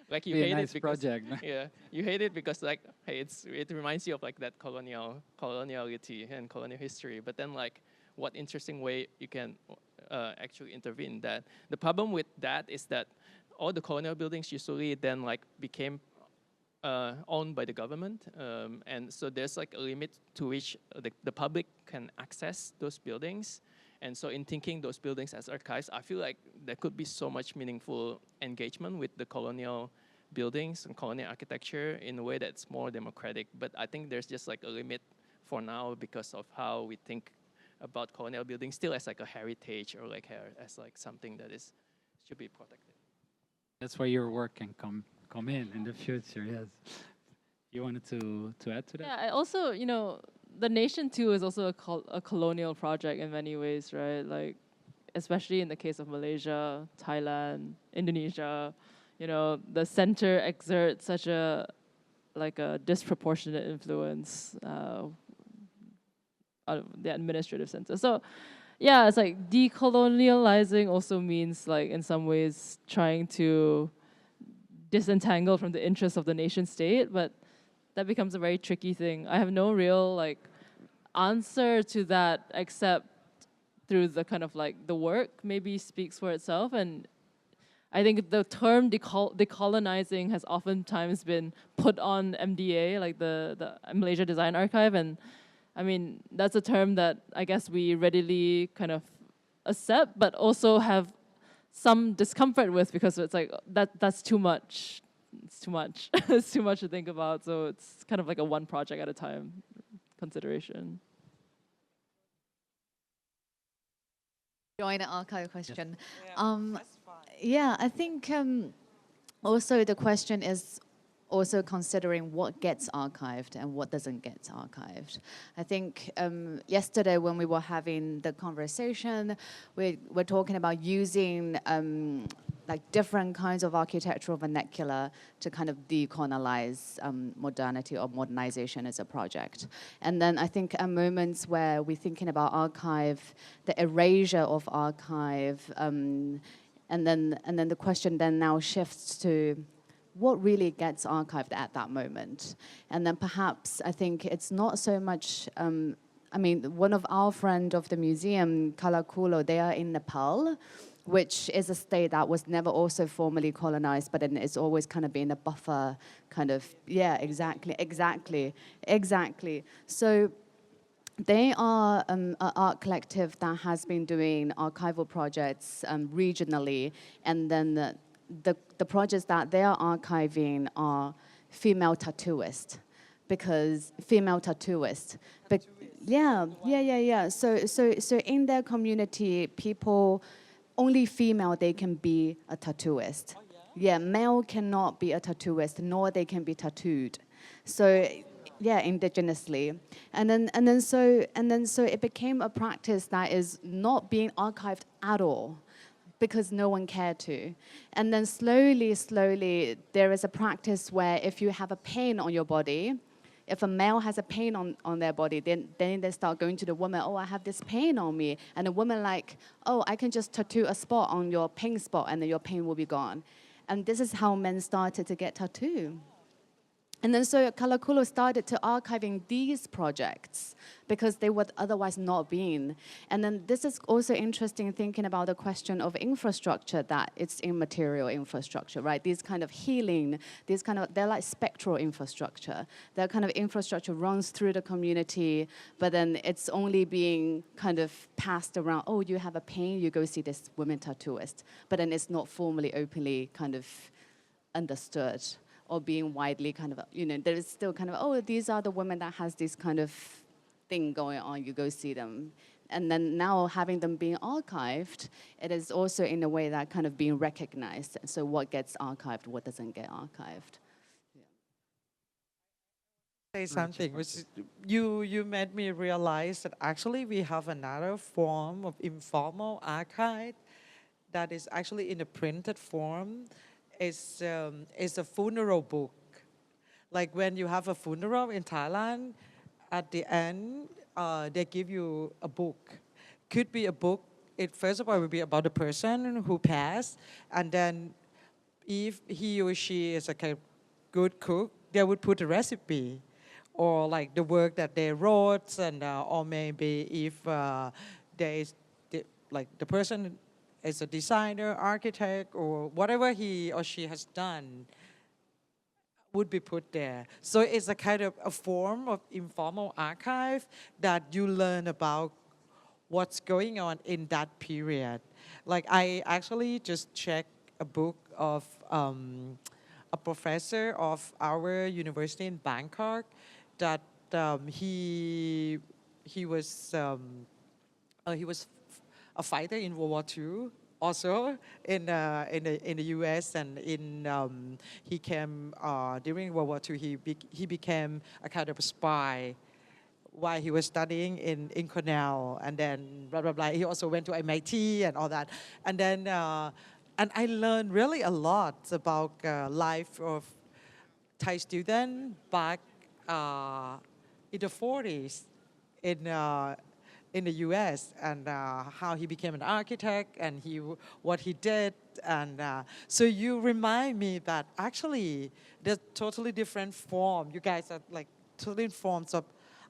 Like you Be hate a nice it because project. Yeah, you hate it because like hey, it reminds you of like that coloniality and colonial history. But then like, what interesting way you can actually intervene in that. The problem with that is that all the colonial buildings usually then like became owned by the government, and so there's like a limit to which the public can access those buildings. And so in thinking those buildings as archives, I feel like there could be so much meaningful engagement with the colonial buildings and colonial architecture in a way that's more democratic. But I think there's just like a limit for now because of how we think about colonial buildings still as like a heritage or like as like something that should be protected. That's where your work can come in the future, yes. You wanted to add to that? Yeah, I also, the nation too is also a colonial project in many ways, right? Like, especially in the case of Malaysia, Thailand, Indonesia, the center exerts such a disproportionate influence on the administrative center. So, yeah, it's like decolonializing also means like in some ways trying to disentangle from the interests of the nation state, but that becomes a very tricky thing. I have no real answer to that except through the kind of the work maybe speaks for itself. And I think the term decolonizing has oftentimes been put on MDA, like the Malaysia Design Archive, and I mean that's a term that I guess we readily kind of accept, but also have some discomfort with because it's like that's too much. It's too much. It's too much to think about. So it's kind of like a one project at a time consideration. Join the archive question. That's fine. Yeah, I think also the question is also considering what gets archived and what doesn't get archived. I think yesterday when we were having the conversation, we were talking about using different kinds of architectural vernacular to kind of decolonize modernity or modernization as a project. And then I think at moments where we're thinking about archive, the erasure of archive, and then the question then now shifts to what really gets archived at that moment. And then perhaps I think it's not so much, one of our friends of the museum, Kalakulo, they are in Nepal, which is a state that was never also formally colonized, but then it's always kind of been a buffer kind of, yeah, exactly. So they are an art collective that has been doing archival projects regionally, and then the projects that they are archiving are female tattooists, because female tattooists. But yeah. So in their community, people, only female, they can be a tattooist. Oh, yeah? Yeah, male cannot be a tattooist, nor they can be tattooed. So yeah, indigenously. And then so it became a practice that is not being archived at all, because no one cared to. And then slowly, there is a practice where if you have a pain on your body, if a male has a pain on their body, then they start going to the woman, oh, I have this pain on me. And the woman like, oh, I can just tattoo a spot on your pain spot and then your pain will be gone. And this is how men started to get tattooed. And then so Kalakulo started to archiving these projects because they would otherwise not been. And then this is also interesting thinking about the question of infrastructure, that it's immaterial infrastructure, right? These kind of healing, they're like spectral infrastructure. That kind of infrastructure runs through the community, but then it's only being kind of passed around, oh, you have a pain, you go see this woman tattooist. But then it's not formally, openly kind of understood, or being widely kind of, there is still kind of, oh, these are the women that has this kind of thing going on, you go see them. And then now having them being archived, it is also in a way that kind of being recognized. So what gets archived, what doesn't get archived. Say something, which you made me realize that actually we have another form of informal archive that is actually in a printed form. Is a funeral book. Like when you have a funeral in Thailand, at the end, they give you a book. Could be a book, it first of all will be about the person who passed, and then if he or she is a good cook, they would put a recipe, or like the work that they wrote, and or maybe if there is the person as a designer, architect, or whatever he or she has done, would be put there. So it's a kind of a form of informal archive that you learn about what's going on in that period. Like I actually just checked a book of a professor of our university in Bangkok that he was a fighter in World War II, also in the U.S. and he came during World War II. He became a kind of a spy while he was studying in Cornell, and then blah blah blah. He also went to MIT and all that, and then and I learned really a lot about life of Thai student back in the 40s in the U.S. and how he became an architect and what he did. And so you remind me that actually there's totally different form. You guys are like totally different forms of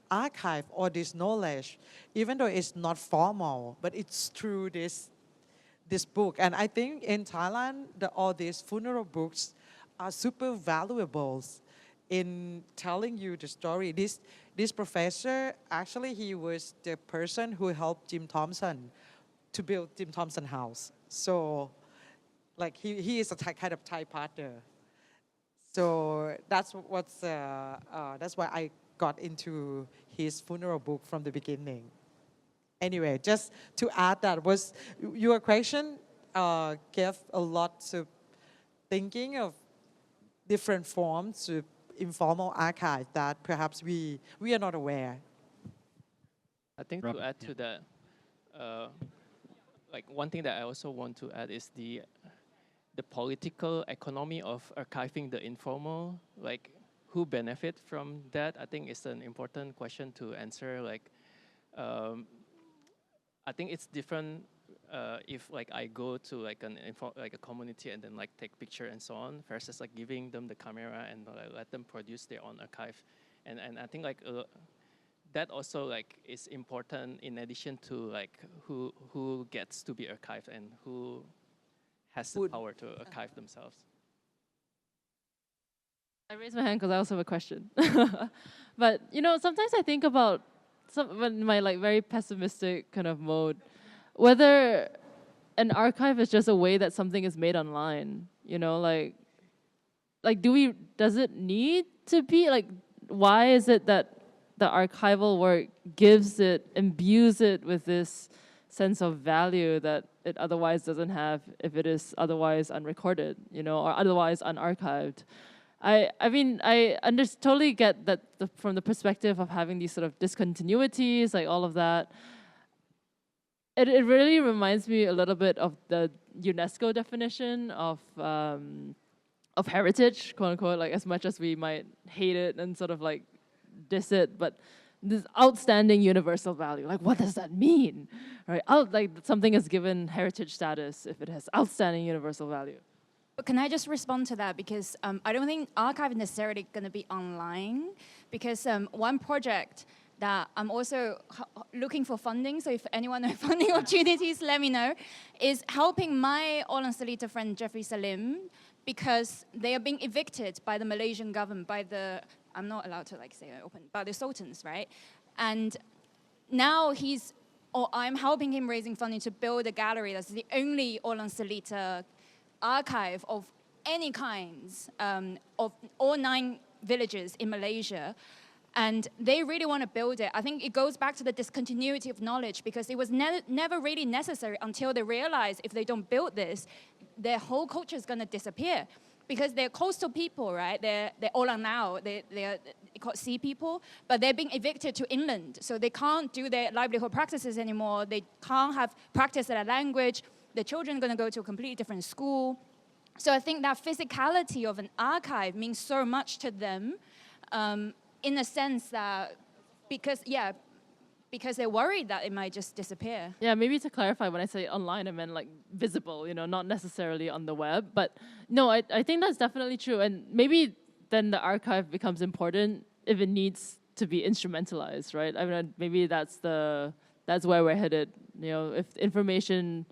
archive or this knowledge, even though it's not formal, but it's through this book. And I think in Thailand, all these funeral books are super valuable in telling you the story. This professor, actually, he was the person who helped Jim Thompson to build Jim Thompson House. So, like, he is a kind of Thai partner. So that's why I got into his funeral book from the beginning. Anyway, just to add that, was your question gave a lot of thinking of different forms of informal archive that perhaps we are not aware. I think to add to that, like one thing that I also want to add is the political economy of archiving the informal, like who benefit from that. I think it's an important question to answer. Like, I think it's different if like I go to like a community and then like take picture and so on versus like giving them the camera and let them produce their own archive, and I think like that also like is important in addition to like who gets to be archived and who has the power to archive themselves. I raised my hand because I also have a question. But you know, sometimes I think about in my like very pessimistic kind of mode, whether an archive is just a way that something is made online. You know, like does it need to be like? Why is it that the archival work imbues it with this sense of value that it otherwise doesn't have if it is otherwise unrecorded, you know, or otherwise unarchived? I mean, I totally get that from the perspective of having these sort of discontinuities, like all of that. It really reminds me a little bit of the UNESCO definition of heritage, quote unquote, like as much as we might hate it and sort of like diss it, but this outstanding universal value, like what does that mean, right? Like something is given heritage status if it has outstanding universal value. Can I just respond to that? Because I don't think archive is necessarily going to be online, because one project that I'm also looking for funding, so if anyone knows funding opportunities, let me know, is helping my Olan Salita friend Jeffrey Salim, because they are being evicted by the Malaysian government, by the, I'm not allowed to like say it open, by the sultans, right? And now I'm helping him raising funding to build a gallery that's the only Olan Salita archive of any kinds of all 9 villages in Malaysia. And they really want to build it. I think it goes back to the discontinuity of knowledge, because it was never really necessary until they realize if they don't build this, their whole culture is going to disappear. Because they're coastal people, right? They're Orang now, they're called sea people, but they're being evicted to inland. So they can't do their livelihood practices anymore. They can't have practice their language. The children are going to go to a completely different school. So I think that physicality of an archive means so much to them, in a sense that, because they're worried that it might just disappear. Yeah, maybe to clarify, when I say online, I meant like visible, you know, not necessarily on the web. But no, I think that's definitely true. And maybe then the archive becomes important if it needs to be instrumentalized, right? I mean, maybe that's where we're headed. You know, if information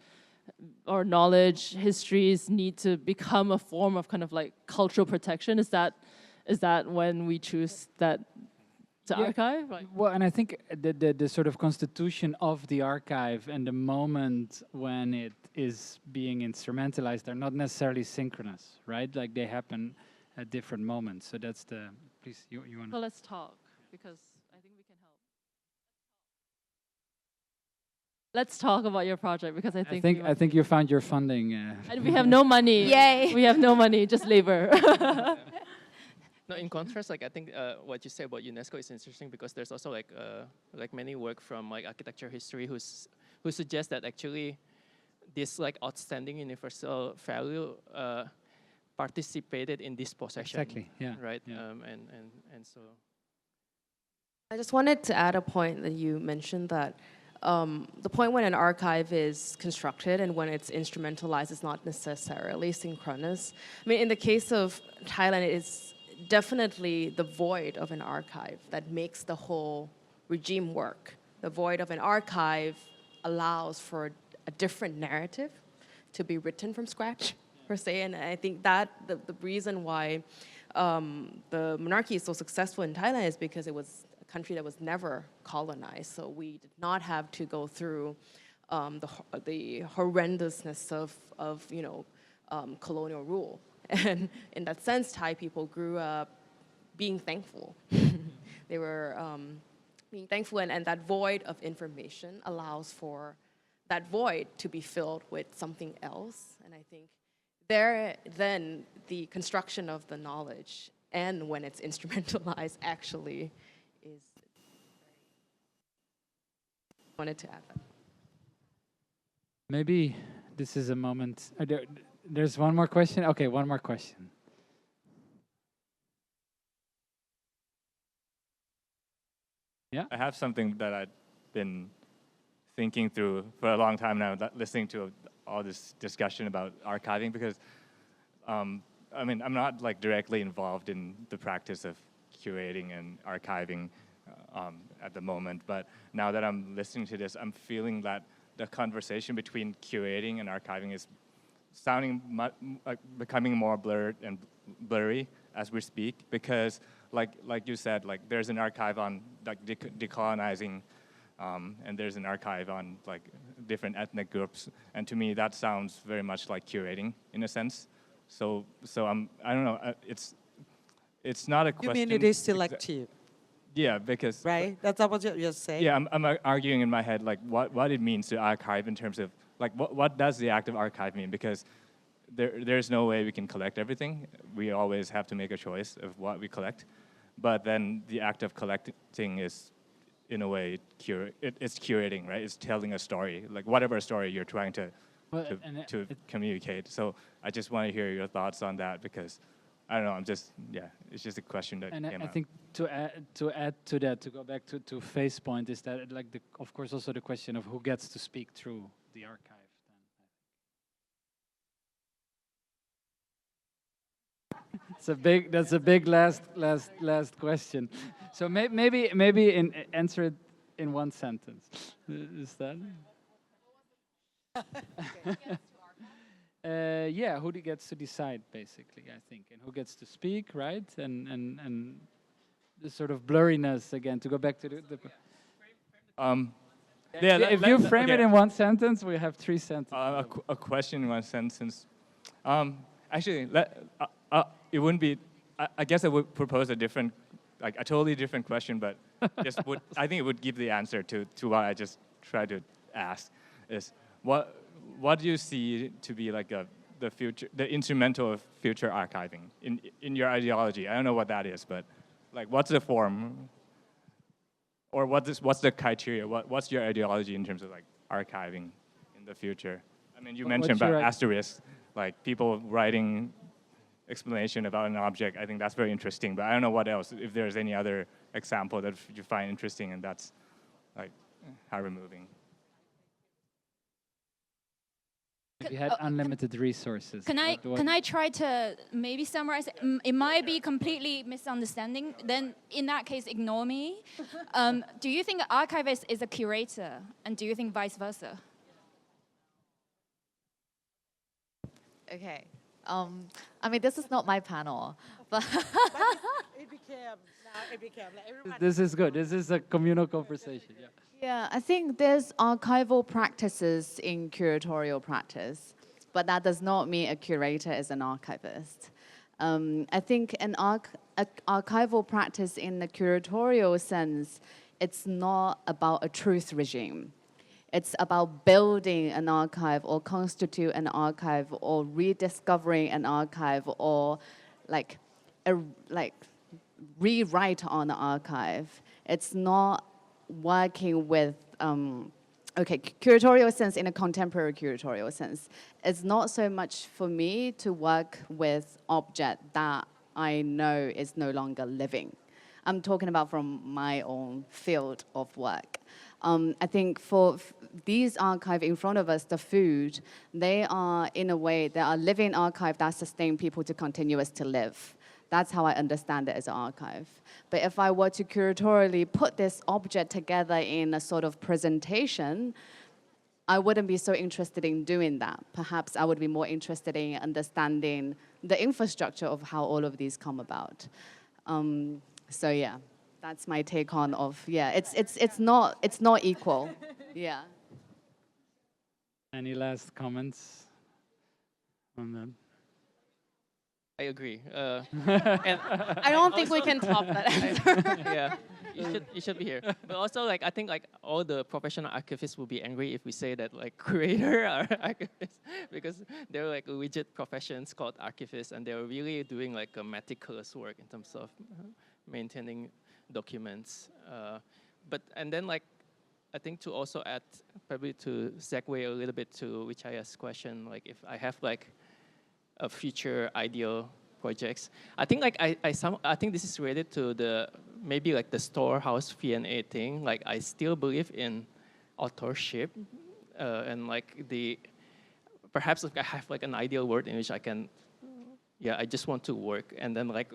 or knowledge, histories need to become a form of kind of like cultural protection, is that is that when we choose that to archive? Like, well, and I think the sort of constitution of the archive and the moment when it is being instrumentalized are not necessarily synchronous, right? Like they happen at different moments. So that's the, please, you want to? so let's talk, because I think we can help. Let's talk about your project, because I think you found your funding. And we have no money. Yay. We have no money, just labor. No, in contrast, like I think what you say about UNESCO is interesting, because there's also like many work from like architecture history who suggest that actually this like outstanding universal value participated in this possession. Exactly. Yeah. Right. Yeah. And so. I just wanted to add a point that you mentioned, that the point when an archive is constructed and when it's instrumentalized is not necessarily synchronous. I mean, in the case of Thailand, it is definitely the void of an archive that makes the whole regime work. The void of an archive allows for a different narrative to be written from scratch, per se. And I think that the reason why the monarchy is so successful in Thailand is because it was a country that was never colonized. So we did not have to go through the horrendousness of colonial rule. And in that sense, Thai people grew up being thankful. They were being thankful, and that void of information allows for that void to be filled with something else. And I think then the construction of the knowledge, and when it's instrumentalized, actually is very. Wanted to add that. Maybe this is a moment. There's one more question? Okay, one more question. Yeah? I have something that I've been thinking through for a long time now, listening to all this discussion about archiving, because, I mean, I'm not like directly involved in the practice of curating and archiving at the moment, but now that I'm listening to this, I'm feeling that the conversation between curating and archiving is sounding becoming more blurred and blurry as we speak, because like you said, like there's an archive on like decolonizing, and there's an archive on like different ethnic groups, and to me that sounds very much like curating in a sense. So I don't know. It's not a question. You mean it is selective? Yeah, because right. That's what you're saying. Yeah, I'm arguing in my head like what it means to archive in terms of like what does the act of archive mean? Because there's no way we can collect everything. We always have to make a choice of what we collect. But then the act of collecting is, in a way, it's curating, right? It's telling a story, like whatever story you're trying to communicate. So I just want to hear your thoughts on that, because I don't know. It's just a question that came up. I think to add to that, to go back to Faye's point, is that like of course also the question of who gets to speak through the archive. That's a big last question. So maybe answer it in one sentence. Is that? Yeah, who gets to decide, basically, I think, and who gets to speak, right? And the sort of blurriness again. To go back to the if you frame it in one sentence, we have 3 sentences. A question in one sentence. Actually, it wouldn't be. I guess I would propose a totally different question, but I think it would give the answer to what I just tried to ask. Is what do you see to be like the future, the instrumental of future archiving in your ideology? I don't know what that is, but like, what's the form, or what's the criteria? What's your ideology in terms of like archiving in the future? I mean, you mentioned about asterisks, like people writing explanation about an object. I think that's very interesting, but I don't know what else. If there's any other example that you find interesting, and that's like however moving. If you had unlimited resources. Can I try to maybe summarize it? It might be completely misunderstanding. Then in that case, ignore me. Do you think an archivist is a curator? And do you think vice versa? Okay. I mean, this is not my panel, but it became like everybody. This is good. This is a communal conversation. Yeah. Yeah, I think there's archival practices in curatorial practice, but that does not mean a curator is an archivist. I think an archival practice in the curatorial sense, it's not about a truth regime. It's about building an archive or constitute an archive or rediscovering an archive or like rewrite on the archive. It's not working with, curatorial sense in a contemporary curatorial sense. It's not so much for me to work with object that I know is no longer living. I'm talking about from my own field of work. I think for these archive in front of us, the food, they are, in a way, they are living archive that sustain people to continuous to live. That's how I understand it as an archive. But if I were to curatorially put this object together in a sort of presentation, I wouldn't be so interested in doing that. Perhaps I would be more interested in understanding the infrastructure of how all of these come about. So yeah, that's my take on it's not equal. Yeah. Any last comments on that? I agree. I don't think we can top that answer. Yeah, you should be here. But also, like, I think like all the professional archivists will be angry if we say that like curator are archivists, because they're like rigid professions called archivists, and they're really doing like a meticulous work in terms of maintaining documents. And then like, I think to also add, probably to segue a little bit to Wichaya's question, like if I have like a future ideal projects. I think like I think this is related to the maybe like the storehouse V&A thing. Like I still believe in authorship and like perhaps like I have like an ideal world in which I can, I just want to work and then like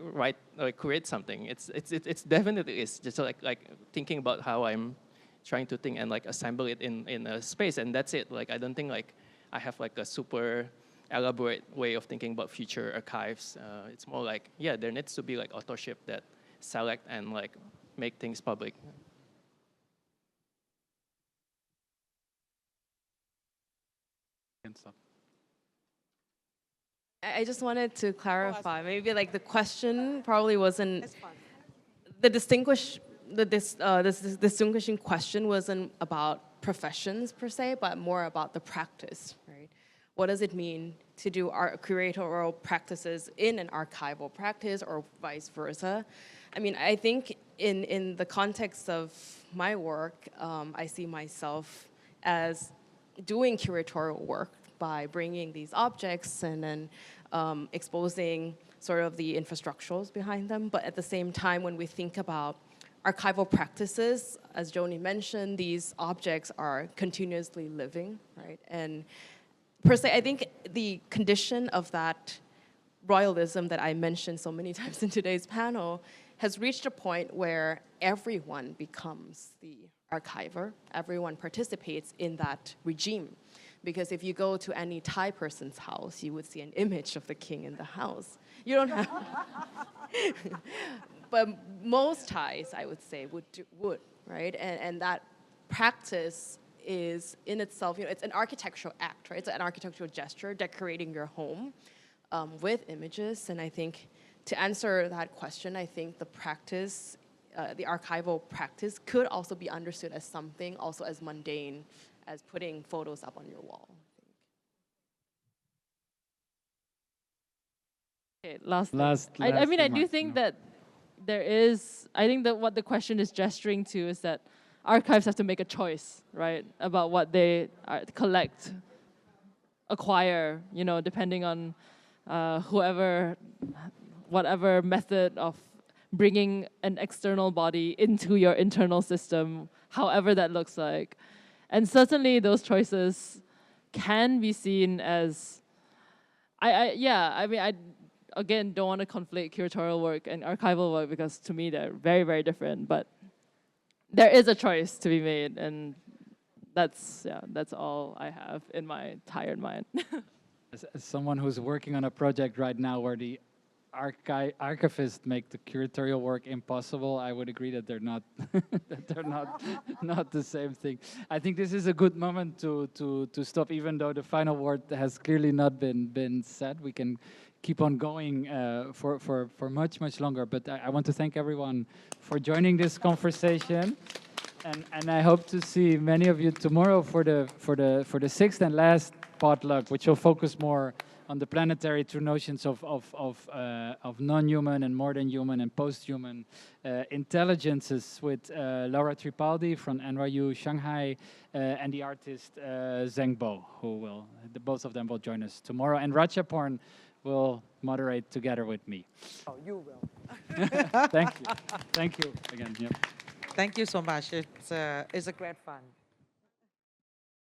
create something. It's definitely is just like thinking about how I'm trying to think and like assemble it in a space, and that's it. Like I don't think like I have like a super elaborate way of thinking about future archives. It's more like, there needs to be like authorship that select and like make things public. I just wanted to clarify, maybe like the question probably wasn't, the distinguishing question wasn't about professions per se, but more about the practice, right? What does it mean to do our curatorial practices in an archival practice or vice versa? I mean, I think in the context of my work, I see myself as doing curatorial work by bringing these objects and then exposing sort of the infrastructures behind them. But at the same time, when we think about archival practices, as Joni mentioned, these objects are continuously living, right? And per se, I think the condition of that royalism that I mentioned so many times in today's panel has reached a point where everyone becomes the archiver. Everyone participates in that regime. Because if you go to any Thai person's house, you would see an image of the king in the house. You don't have... But most Thais, I would say, would, right? And that practice is in itself, it's an architectural act, right? It's an architectural gesture, decorating your home with images. And I think to answer that question, I think the practice, the archival practice could also be understood as something also as mundane as putting photos up on your wall. Okay, last. I mean, I do think that there is, I think that what the question is gesturing to is that archives have to make a choice, right, about what they collect, acquire, depending on whatever method of bringing an external body into your internal system, however that looks like. And certainly those choices can be seen as, I again, don't want to conflate curatorial work and archival work because to me they're very, very different, but there is a choice to be made, and that's all I have in my tired mind. As someone who's working on a project right now where the archivists make the curatorial work impossible, I would agree that they're not that they're not the same thing. I think this is a good moment to stop, even though the final word has clearly not been said. We can keep on going for much longer. But I want to thank everyone for joining this conversation, and I hope to see many of you tomorrow for the sixth and last potluck, which will focus more on the planetary through notions of non-human and more than human and post-human intelligences with Laura Tripaldi from NYU Shanghai and the artist Zheng Bo, who will, both of them will join us tomorrow. And Ratchaporn will moderate together with me. Oh, you will. Thank you. Thank you again. Yep. Thank you so much. It's a great fun.